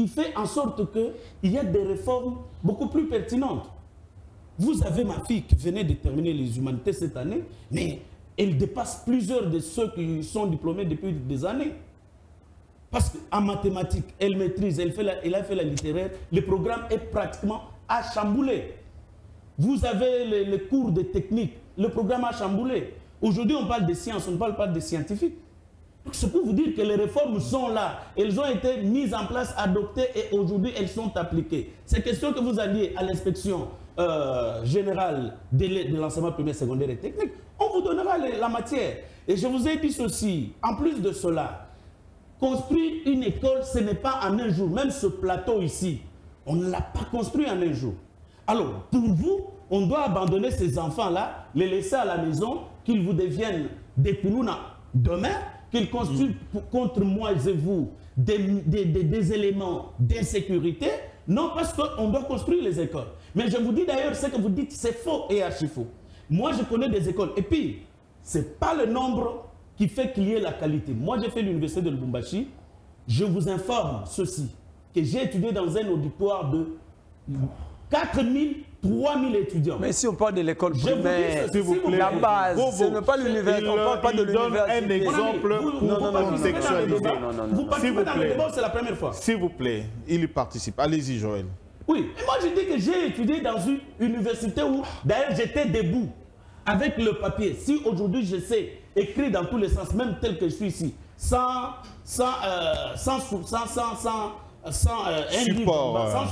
fait en sorte qu'il y a des réformes beaucoup plus pertinentes. Vous avez ma fille qui venait de terminer les humanités cette année, mais elle dépasse plusieurs de ceux qui sont diplômés depuis des années. Parce qu'en mathématiques, elle maîtrise, elle a fait la littéraire, le programme est pratiquement à chambouler. Vous avez les cours de technique, le programme a chamboulé. Aujourd'hui, on parle de sciences, on ne parle pas de scientifiques. C'est pour vous dire que les réformes sont là. Elles ont été mises en place, adoptées et aujourd'hui elles sont appliquées. Ces questions que vous alliez à l'inspection générale de l'enseignement primaire, secondaire et technique, on vous donnera la matière. Et je vous ai dit ceci, en plus de cela, construire une école, ce n'est pas en un jour. Même ce plateau ici, on ne l'a pas construit en un jour. Alors, pour vous, on doit abandonner ces enfants-là, les laisser à la maison, qu'ils vous deviennent des poulounas demain, qu'ils construisent contre moi et vous des éléments d'insécurité. Non, parce qu'on doit construire les écoles. Mais je vous dis d'ailleurs, ce que vous dites, c'est faux et archi faux. Moi, je connais des écoles. Et puis, Ce n'est pas le nombre qui fait qu'il y ait la qualité. Moi, j'ai fait l'université de Lubumbashi. Je vous informe ceci, que j'ai étudié dans un auditoire de 4 000, 3 000 étudiants. Mais si on parle de l'école primaire, s'il vous plaît, la base, ce n'est pas l'université. On ne parle pas de l'université. Un exemple vous contextualisé. Vous participez dans le débat, c'est la première fois. S'il vous plaît, il y participe. Allez-y, Joël. Oui, et moi je dis que j'ai étudié dans une université où, d'ailleurs, j'étais debout avec le papier. Si aujourd'hui je sais écrire dans tous les sens, même tel que je suis ici, sans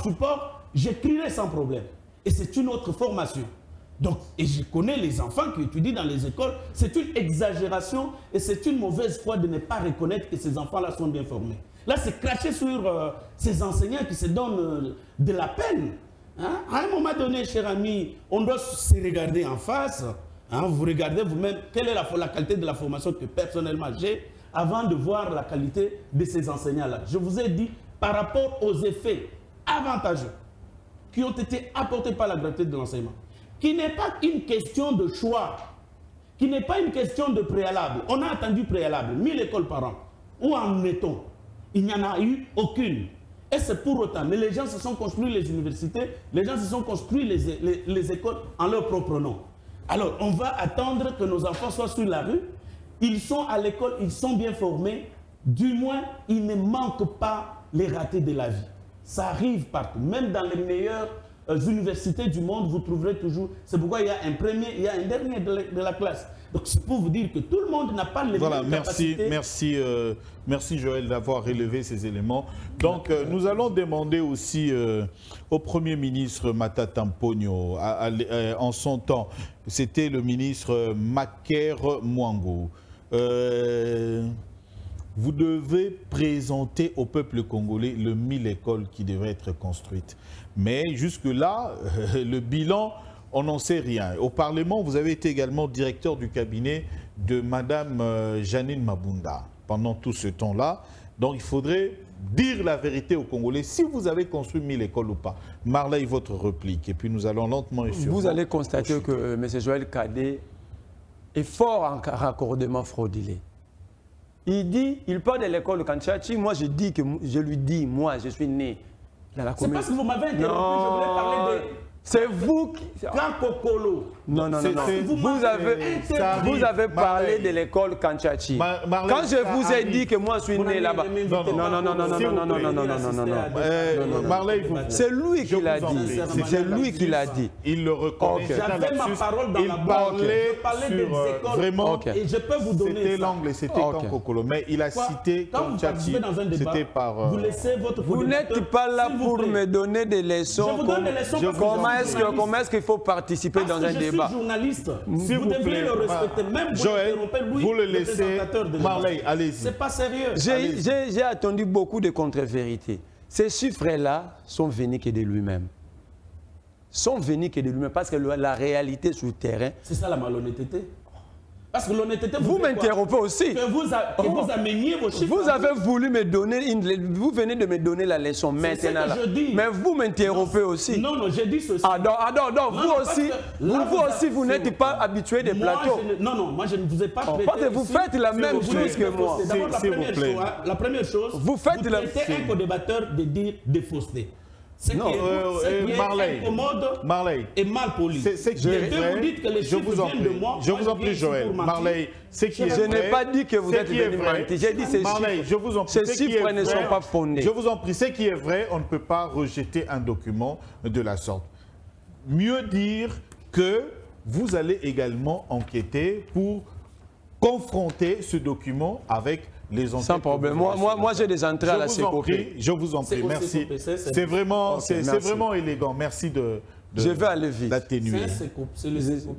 support, j'écrirai sans problème. Et c'est une autre formation. Donc, et je connais les enfants qui étudient dans les écoles, c'est une exagération et c'est une mauvaise foi de ne pas reconnaître que ces enfants-là sont bien formés. Là, c'est cracher sur ces enseignants qui se donnent de la peine. Hein? À un moment donné, cher ami, on doit se regarder en face. Hein? Vous regardez vous-même quelle est la qualité de la formation que personnellement j'ai avant de voir la qualité de ces enseignants-là. Je vous ai dit, par rapport aux effets avantageux qui ont été apportés par la gratuité de l'enseignement, qui n'est pas une question de choix, qui n'est pas une question de préalable. On a attendu préalable, 1000 écoles par an. Où en est-on? Il n'y en a eu aucune. Et c'est pour autant. Mais les gens se sont construits les universités, les gens se sont construits les écoles en leur propre nom. Alors, on va attendre que nos enfants soient sur la rue. Ils sont à l'école, ils sont bien formés. Du moins, il ne manque pas les ratés de la vie. Ça arrive partout. Même dans les meilleures universités du monde, vous trouverez toujours. C'est pourquoi il y a un premier, il y a un dernier de la classe. Donc c'est pour vous dire que tout le monde n'a pas les mêmes capacités. Merci Joël d'avoir relevé ces éléments. Donc nous allons demander aussi au Premier ministre Matata Mponyo, en son temps, c'était le ministre Maker Mwango. Vous devez présenter au peuple congolais le 1000 écoles qui devraient être construites. Mais jusque-là, le bilan, on n'en sait rien. Au Parlement, vous avez été également directeur du cabinet de Mme Janine Mabunda pendant tout ce temps-là. Donc il faudrait dire la vérité aux Congolais si vous avez construit 1000 écoles ou pas. Marley, votre réplique. Et puis nous allons lentement et sûrement. Vous allez constater que M. Joël Kadé est fort en raccordement fraudulé. Il parle de l'école de Kanchachi. Moi, je lui dis, moi, je suis né dans la commune. C'est parce que vous m'avez interrompu, je voulais parler de... C'est vous qui... Kakokolo. Non. Vous avez parlé de l'école Kanchachi. Quand je vous ai dit que moi je suis né là-bas. Non. Marley, c'est lui qui l'a dit. C'est lui qui l'a dit. Il le reconnaît. J'avais ma parole dans la bouche. Je parlais des écoles. Vraiment, et je peux vous donner c'était l'angle, c'était Kakokolo. Mais il a cité Kanchachi. C'était par... Vous laissez votre... Vous n'êtes pas là pour me donner des leçons. Je vous donne des leçons. Comment est-ce qu'il faut participer dans un débat? Je suis journaliste. Vous devriez le respecter. Même vous le laissez. Marley, allez-y. C'est pas sérieux. J'ai attendu beaucoup de contre-vérités. Ces chiffres-là sont venus que de lui-même. Sont venus que de lui-même parce que la réalité sur le terrain... C'est ça la malhonnêteté. Parce que l'honnêteté... Vous m'interrompez aussi. Que vous ameniez vos chiffres. Vous avez voulu me donner vous venez de me donner la leçon maintenant. Ce que je dis. Mais vous m'interrompez aussi. Non, j'ai dit ceci. Vous aussi, vous n'êtes pas habitué des plateaux. Moi je ne vous ai pas traité. Parce que vous faites la même chose que moi. La première chose, vous traitez un co-débatteur de dire des faussetés. Ce qui est incommode et mal poli. Vous dites que les chiffres viennent de moi. Je vous en prie, Joël. Marley, c'est qui est vrai. Je n'ai pas dit que vous êtes venu mentir. J'ai dit ces chiffres ne sont pas fondés. Je vous en prie, ce qui est vrai, on ne peut pas rejeter un document de la sorte. Mieux dire que vous allez également enquêter pour confronter ce document avec les enquêtes. Sans problème. Moi j'ai des entrées à la CECOPE. Je vous en prie, merci. C'est vraiment élégant. Merci de je vais aller vite. D'atténuer.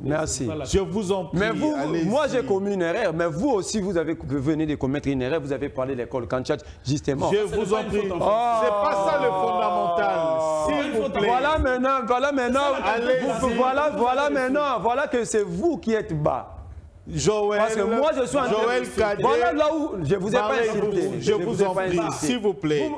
Merci. Je vous en prie. Mais vous, moi j'ai commis une erreur, mais vous aussi vous venez de commettre une erreur. Vous avez parlé de l'école Kanchachi, justement. Je vous en prie. C'est pas ça le fondamental. S'il vous plaît. Voilà maintenant. Voilà que c'est vous qui êtes bas. Joël, parce que moi je suis en Joël Kadé, voilà là où je vous ai pas insulté. Je vous en prie, s'il vous plaît.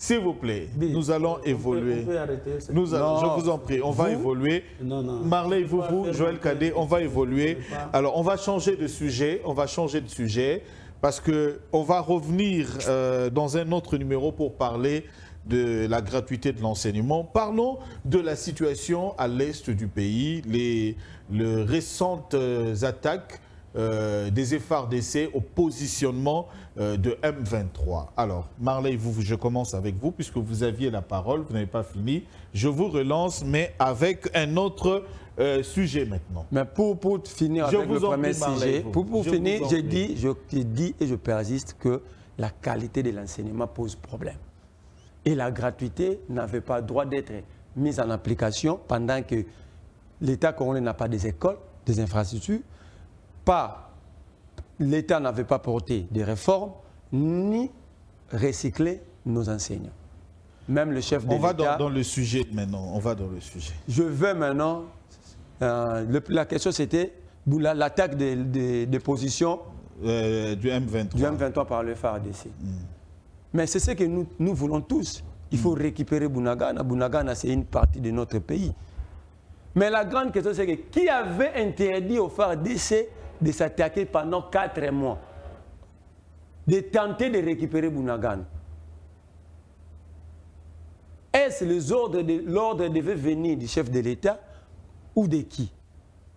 S'il vous plaît, nous allons évoluer. On peut arrêter. Je vous en prie, on va évoluer. Marley, vous, Joël Cadet, on va évoluer. Alors, on va changer de sujet. Parce qu'on va revenir dans un autre numéro pour parler de la gratuité de l'enseignement. Parlons de la situation à l'est du pays, les récentes attaques des FARDC au positionnement de M23. Alors, Marley, je commence avec vous, puisque vous aviez la parole, vous n'avez pas fini. Je vous relance, mais avec un autre sujet maintenant. Mais pour finir avec le premier sujet, pour finir, je dis et je persiste que la qualité de l'enseignement pose problème. Et la gratuité n'avait pas le droit d'être mise en application pendant que l'État congolais n'a pas des écoles, des infrastructures, l'État n'avait pas porté des réformes, ni recyclé nos enseignants. Même le chef de l'État... On va dans le sujet maintenant, Je veux maintenant... la question c'était l'attaque des positions du M23. Du M23 par le FARDC. Mais c'est ce que nous voulons tous. Il faut récupérer Bunagana. Bunagana, c'est une partie de notre pays. Mais la grande question, c'est que qui avait interdit au FARDC de s'attaquer pendant 4 mois, de tenter de récupérer Bunagana? Est-ce l'ordre devait venir du chef de l'État ou de qui?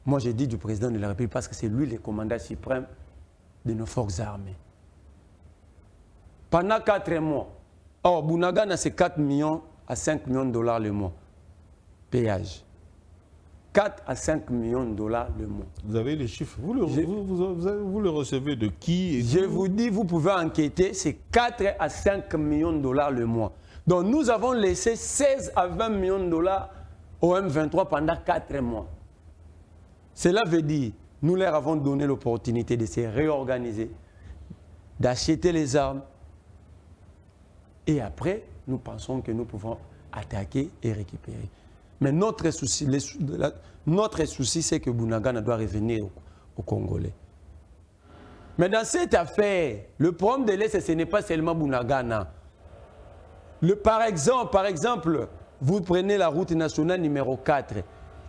Moi, j'ai dit du président de la République parce que c'est lui le commandant suprême de nos forces armées. Pendant 4 mois, Bunagana, c'est 4 millions à 5 millions de dollars le mois. Péage. 4 à 5 millions de dollars le mois. Vous avez les chiffres. Vous le recevez de qui? Je vous dis, vous pouvez enquêter, c'est 4 à 5 millions de dollars le mois. Donc nous avons laissé 16 à 20 millions de dollars au M23 pendant 4 mois. Cela veut dire, nous leur avons donné l'opportunité de se réorganiser, d'acheter les armes. Et après, nous pensons que nous pouvons attaquer et récupérer. Mais notre souci, c'est que Bunagana doit revenir aux Congolais. Mais dans cette affaire, le problème de l'Est, ce n'est pas seulement Bunagana. Par exemple, vous prenez la route nationale numéro 4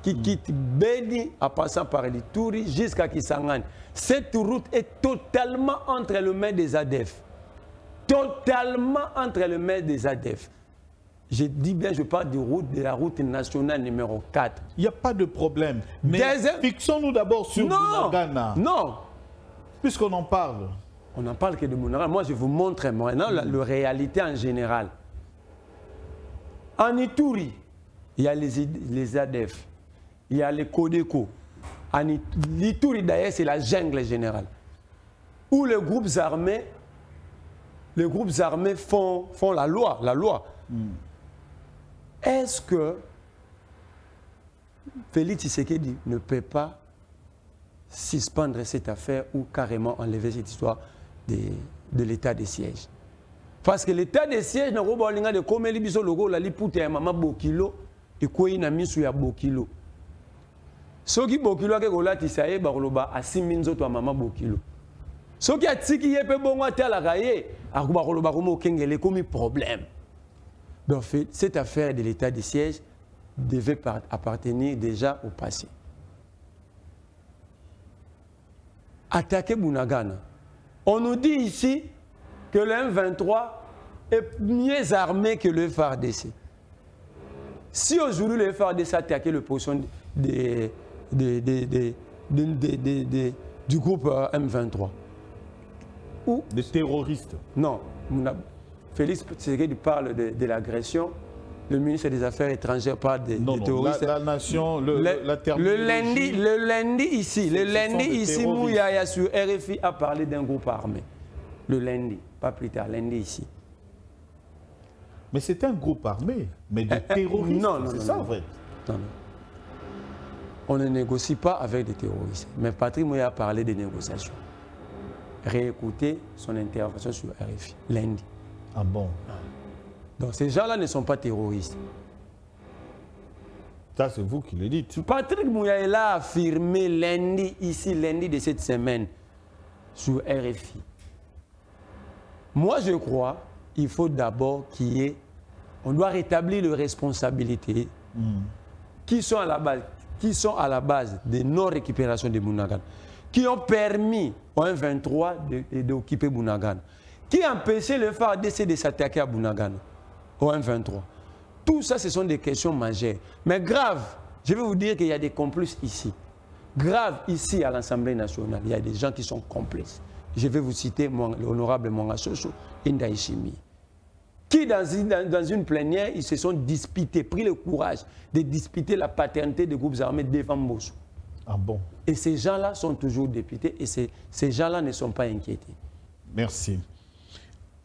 qui quitte Beni en passant par l'Ituri jusqu'à Kisangani. Cette route est totalement entre les mains des ADF. Totalement entre les mains des ADF. Je dis bien, je parle de la route nationale numéro 4. Il n'y a pas de problème. Mais fixons-nous d'abord sur Bunagana. Non. Puisqu'on en parle. On n'en parle que de Bunagana. Moi, je vous montre maintenant la réalité en général. En Ituri, il y a les ADF. Il y a les Codeco. L'Ituri, d'ailleurs, c'est la jungle générale. Où les groupes armés font la loi. Est-ce que Félix Tshisekedi ne peut pas suspendre cette affaire ou carrément enlever cette histoire de l'état de siège? Parce que l'état de siège, n'a pas de comme les biso logo la liputa ya mama bokilo et quoi ina misu ya bokilo. Soki bokilo ke kolati saye ba koloba asiminzo to mama bokilo. Soki atiki yepe bongo atala kaye akuba koloba komo kengele komi problème. Donc, cette affaire de l'état de siège devait appartenir déjà au passé. Attaquer Bunagana. On nous dit ici que le M23 est mieux armé que le FARDC. Si aujourd'hui le FARDC attaquait le position du groupe M23. Ou des terroristes. Non. Félix Tshisekedi parle de l'agression. Le ministre des Affaires étrangères parle des terroristes. La nation, le lundi ici, Mouyaya sur RFI a parlé d'un groupe armé. Le lundi, pas plus tard, lundi ici. Mais c'est un groupe armé, mais des terroristes. Non, c'est ça, en vrai. Non. On ne négocie pas avec des terroristes. Mais Patrick Mouyaya a parlé de négociations. Réécoutez son intervention sur RFI, lundi. Ah bon? Donc ces gens-là ne sont pas terroristes. Ça, c'est vous qui le dites. Patrick Mouyaya a affirmé lundi, ici, lundi de cette semaine, sur RFI. Moi, je crois qu'il faut d'abord qu'il y ait on doit rétablir les responsabilités qui sont à la base de non-récupération de Bunagana, qui ont permis au M23 d'occuper Bunagana, qui a empêché le FARDC de s'attaquer à Bunagana, au M23. Tout ça, ce sont des questions majeures. Mais grave, je vais vous dire qu'il y a des complices ici. Grave, ici à l'Assemblée nationale, il y a des gens qui sont complices. Je vais vous citer l'honorable Mwangasoso et Ndaïchimi, qui dans une plénière, ils se sont disputés, pris le courage de disputer la paternité des groupes armés devant Mbosso. Ah bon? Et ces gens-là sont toujours députés et ces gens-là ne sont pas inquiétés. Merci.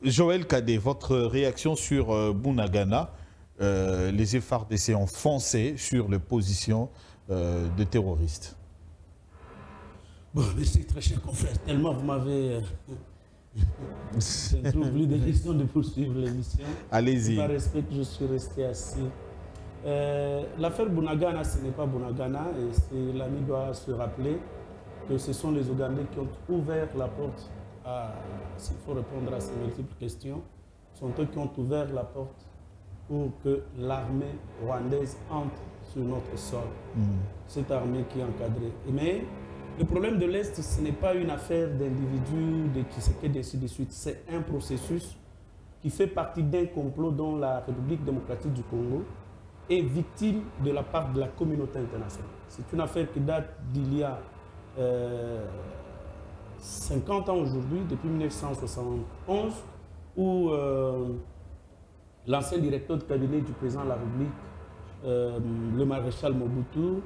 Joël Kadé, votre réaction sur Bunagana, les FARDC ont foncé sur les positions de terroristes. Bon, merci très cher confrère, tellement vous m'avez oublié des questions de poursuivre l'émission. Allez-y. Par respect que je suis resté assis. L'affaire Bunagana, ce n'est pas Bunagana, et l'ami doit se rappeler que ce sont les Ougandais qui ont ouvert la porte s'il faut répondre à ces multiples questions, ce sont eux qui ont ouvert la porte pour que l'armée rwandaise entre sur notre sol. Cette armée qui est encadrée. Mais le problème de l'Est, ce n'est pas une affaire d'individus, de Tshisekedi, ainsi de suite. C'est un processus qui fait partie d'un complot dont la République démocratique du Congo est victime de la part de la communauté internationale. C'est une affaire qui date d'il y a 50 ans aujourd'hui, depuis 1971, où l'ancien directeur de cabinet du président de la République, le maréchal Mobutu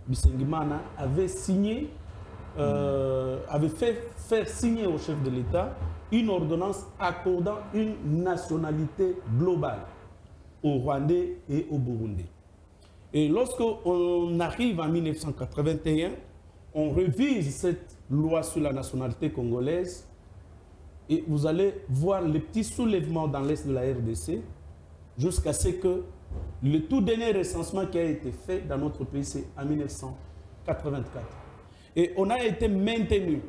Bisengimana, avait signé, avait fait faire signer au chef de l'État une ordonnance accordant une nationalité globale aux Rwandais et aux Burundais. Et lorsqu'on arrive en 1981, on révise cette loi sur la nationalité congolaise et vous allez voir les petits soulèvements dans l'est de la RDC jusqu'à ce que le tout dernier recensement qui a été fait dans notre pays, c'est en 1984. Et on a été maintenu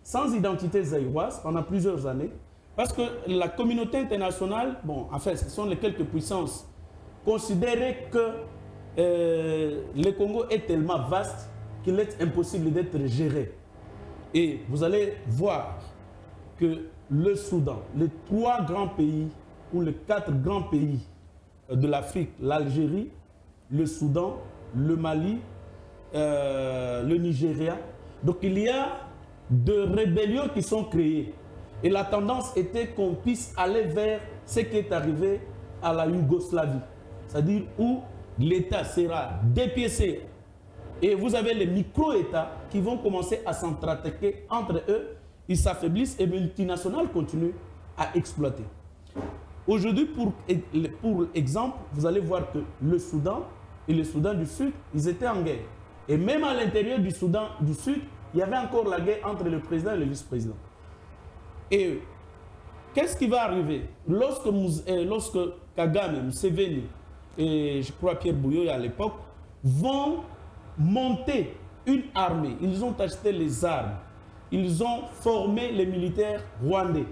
sans identité zaïroise pendant plusieurs années parce que la communauté internationale, bon, enfin, ce sont les quelques puissances, considéraient que le Congo est tellement vaste qu'il est impossible d'être géré. Et vous allez voir que le Soudan, les 3 grands pays ou les 4 grands pays de l'Afrique, l'Algérie, le Soudan, le Mali, le Nigeria, donc il y a de rébellions qui sont créées. Et la tendance était qu'on puisse aller vers ce qui est arrivé à la Yougoslavie, c'est-à-dire où l'État sera dépiécé. Et vous avez les micro-États qui vont commencer à s'entre-attaquer entre eux, ils s'affaiblissent et les multinationales continuent à exploiter. Aujourd'hui, pour exemple, vous allez voir que le Soudan et le Soudan du Sud, ils étaient en guerre. Et même à l'intérieur du Soudan du Sud, il y avait encore la guerre entre le président et le vice-président. Et qu'est-ce qui va arriver lorsque Kagame, Museveni et je crois Pierre Bouyoya à l'époque vont monter une armée, ils ont acheté les armes, ils ont formé les militaires rwandais.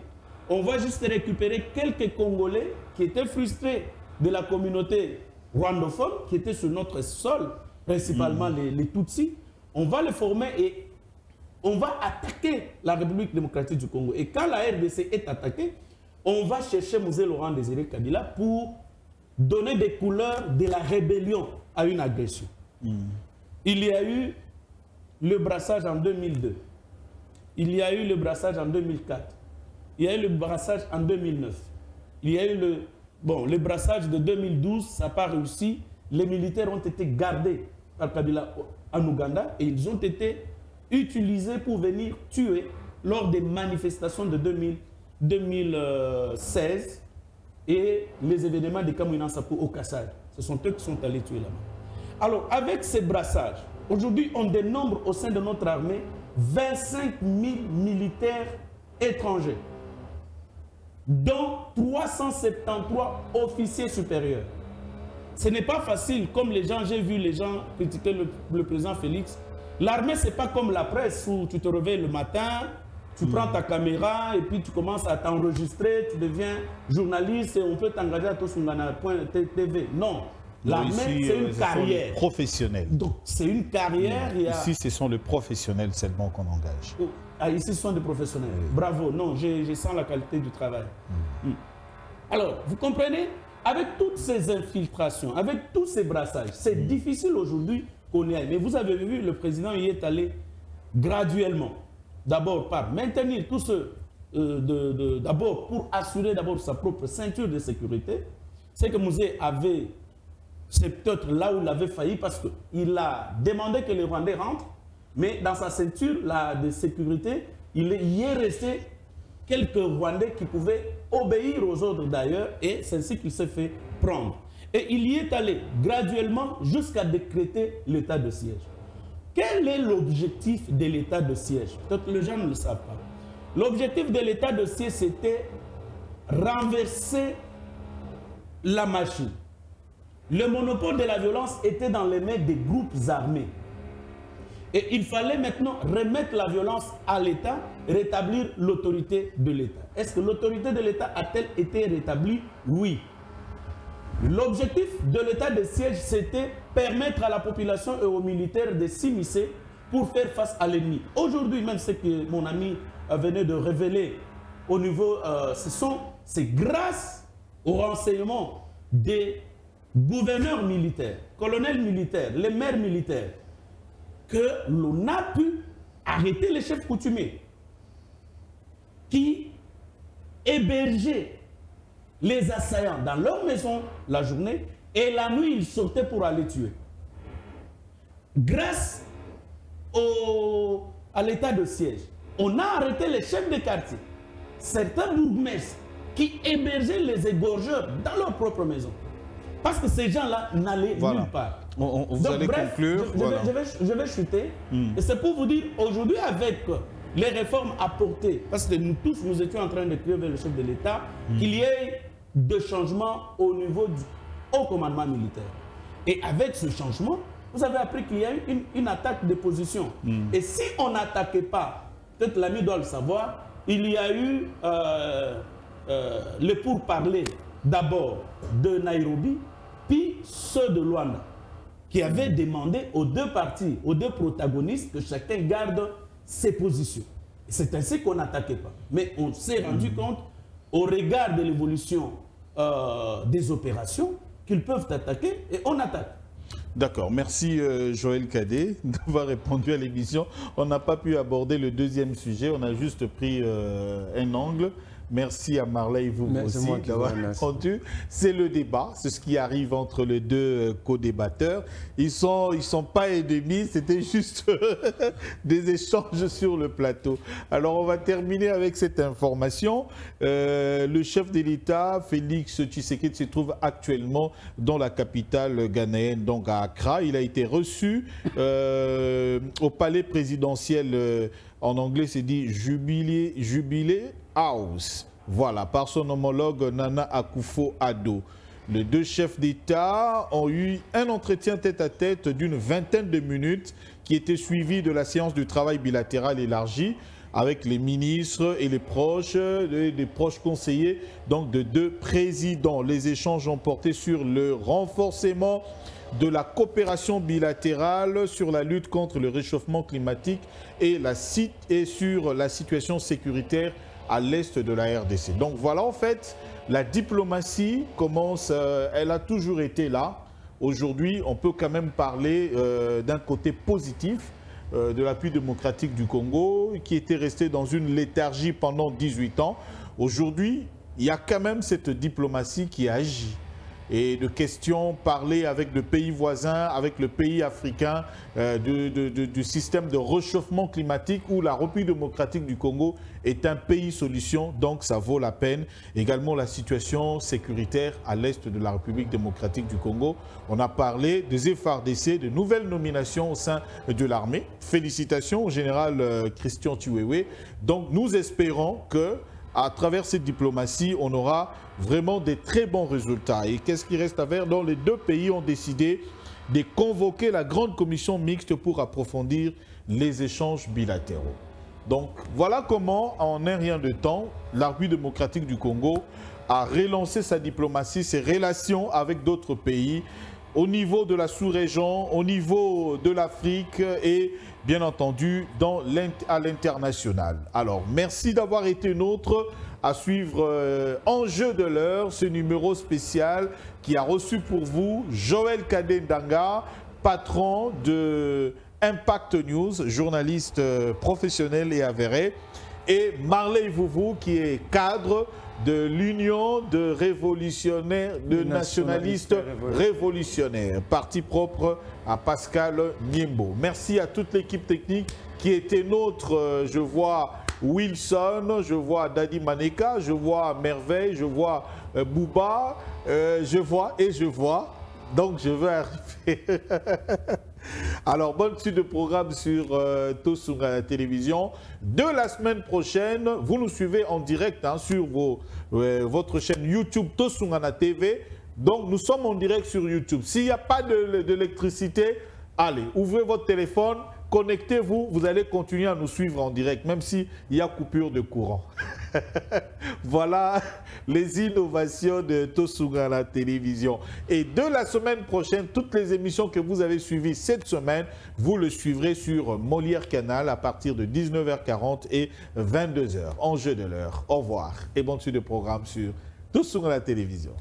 On va juste récupérer quelques Congolais qui étaient frustrés de la communauté rwandophone, qui était sur notre sol, principalement les Tutsis. On va les former et on va attaquer la République démocratique du Congo. Et quand la RDC est attaquée, on va chercher Mzee Laurent Désiré Kabila pour donner des couleurs de la rébellion à une agression. Il y a eu le brassage en 2002. Il y a eu le brassage en 2004. Il y a eu le brassage en 2009. Il y a eu le brassage de 2012, ça n'a pas réussi. Les militaires ont été gardés par Kabila en Ouganda et ils ont été utilisés pour venir tuer lors des manifestations de 2016 et les événements de Kamwina Sapo au Kassai. Ce sont eux qui sont allés tuer là-bas. Alors, avec ces brassages, aujourd'hui, on dénombre au sein de notre armée 25 000 militaires étrangers, dont 373 officiers supérieurs. Ce n'est pas facile, comme j'ai vu les gens critiquer le président Félix. L'armée, ce n'est pas comme la presse où tu te réveilles le matin, Tu prends ta caméra et puis tu commences à t'enregistrer, tu deviens journaliste et on peut t'engager à tosungana.tv. Non, l'armée, c'est une carrière professionnelle. Donc, c'est une carrière. Ici, ce sont les professionnels seulement qu'on engage. Ah, ici, ce sont des professionnels. Bravo, non, je sens la qualité du travail. Alors, vous comprenez, avec toutes ces infiltrations, avec tous ces brassages, c'est difficile aujourd'hui qu'on y aille. Mais vous avez vu, le président y est allé graduellement. D'abord par maintenir tout ce... d'abord pour assurer d'abord sa propre ceinture de sécurité. C'est que Mouzé avait... C'est peut-être là où il avait failli parce qu'il a demandé que les Rwandais rentrent, mais dans sa ceinture de sécurité, il y est resté quelques Rwandais qui pouvaient obéir aux ordres d'ailleurs, et c'est ainsi qu'il s'est fait prendre. Et il y est allé graduellement jusqu'à décréter l'état de siège. Quel est l'objectif de l'état de siège? Peut-être les gens ne le savent pas. L'objectif de l'état de siège, c'était renverser la machine. Le monopole de la violence était dans les mains des groupes armés. Et il fallait maintenant remettre la violence à l'État, rétablir l'autorité de l'État. Est-ce que l'autorité de l'État a-t-elle été rétablie? Oui. L'objectif de l'état de siège, c'était permettre à la population et aux militaires de s'immiscer pour faire face à l'ennemi. Aujourd'hui, même ce que mon ami venait de révéler au niveau, c'est grâce au renseignement des gouverneurs militaires, colonels militaires, les maires militaires, que l'on a pu arrêter les chefs coutumiers qui hébergeaient les assaillants dans leur maison la journée et la nuit ils sortaient pour aller tuer. Grâce à l'état de siège, on a arrêté les chefs de quartier, certains bourgmestres qui hébergeaient les égorgeurs dans leur propre maison. Parce que ces gens-là n'allaient nulle part. Vous allez conclure. Je vais chuter. Et c'est pour vous dire, aujourd'hui, avec les réformes apportées, parce que nous tous, nous étions en train de crier vers le chef de l'État, qu'il y ait de changements au niveau du haut commandement militaire. Et avec ce changement, vous avez appris qu'il y a eu une attaque de position. Et si on n'attaquait pas, peut-être l'ami doit le savoir, il y a eu le pourparlers d'abord de Nairobi, puis ceux de Luanda, qui avaient demandé aux deux parties, aux deux protagonistes, que chacun garde ses positions. C'est ainsi qu'on n'attaquait pas. Mais on s'est rendu compte, au regard de l'évolution des opérations, qu'ils peuvent attaquer et on attaque. D'accord, merci Joël Cadet d'avoir répondu à l'émission. On n'a pas pu aborder le deuxième sujet, on a juste pris un angle. Merci à Marley et vous aussi d'avoir répondu. C'est le débat, c'est ce qui arrive entre les deux co-débatteurs. Ils sont pas ennemis, c'était juste des échanges sur le plateau. Alors on va terminer avec cette information. Le chef de l'État, Félix Tshisekedi, se trouve actuellement dans la capitale ghanéenne, donc à Accra. Il a été reçu au palais présidentiel, en anglais c'est dit Jubilee House, voilà, par son homologue Nana Akufo-Addo. Les deux chefs d'État ont eu un entretien tête-à-tête d'une vingtaine de minutes qui était suivi de la séance du travail bilatéral élargi avec les ministres et les proches conseillers donc de deux présidents. Les échanges ont porté sur le renforcement de la coopération bilatérale, sur la lutte contre le réchauffement climatique et sur la situation sécuritaire à l'est de la RDC. Donc voilà, en fait, la diplomatie commence, elle a toujours été là. Aujourd'hui, on peut quand même parler d'un côté positif de l'appui démocratique du Congo, qui était resté dans une léthargie pendant 18 ans. Aujourd'hui, il y a quand même cette diplomatie qui agit. Et de questions parlées avec le pays voisin, avec le pays africain, du système de réchauffement climatique où la République démocratique du Congo est un pays solution, donc ça vaut la peine. Également la situation sécuritaire à l'est de la République démocratique du Congo. On a parlé des FARDC, de nouvelles nominations au sein de l'armée. Félicitations au général Christian Chiwewe. Donc nous espérons que à travers cette diplomatie, on aura vraiment des très bons résultats. Et qu'est-ce qui reste à faire? Donc, les deux pays ont décidé de convoquer la grande commission mixte pour approfondir les échanges bilatéraux. Donc voilà comment, en un rien de temps, la République démocratique du Congo a relancé sa diplomatie, ses relations avec d'autres pays, au niveau de la sous-région, au niveau de l'Afrique et bien entendu à l'international. Alors merci d'avoir été nôtre à suivre Enjeu de l'heure, ce numéro spécial qui a reçu pour vous Joël Kadendanga, patron de Impact News, journaliste professionnel et avéré, et Marley Vouvou qui est cadre de l'Union de révolutionnaires, de nationalistes révolutionnaires, parti propre à Pascal Niembo. Merci à toute l'équipe technique qui était nôtre. Je vois Wilson, je vois Dadi Maneka, je vois Merveille, je vois Bouba, je vois. Donc je veux arriver. Alors, bonne suite de programme sur Tosunga la télévision. De la semaine prochaine, vous nous suivez en direct sur votre chaîne YouTube Tosunga la TV. Donc, nous sommes en direct sur YouTube. S'il n'y a pas d'électricité, allez, ouvrez votre téléphone, connectez-vous, vous allez continuer à nous suivre en direct, même s'il y a coupure de courant. Voilà les innovations de Tosunga la télévision. Et de la semaine prochaine, toutes les émissions que vous avez suivies cette semaine, vous le suivrez sur Molière Canal à partir de 19h40 et 22h. Enjeu de l'heure. Au revoir et bonne suite de programme sur Tosunga la télévision.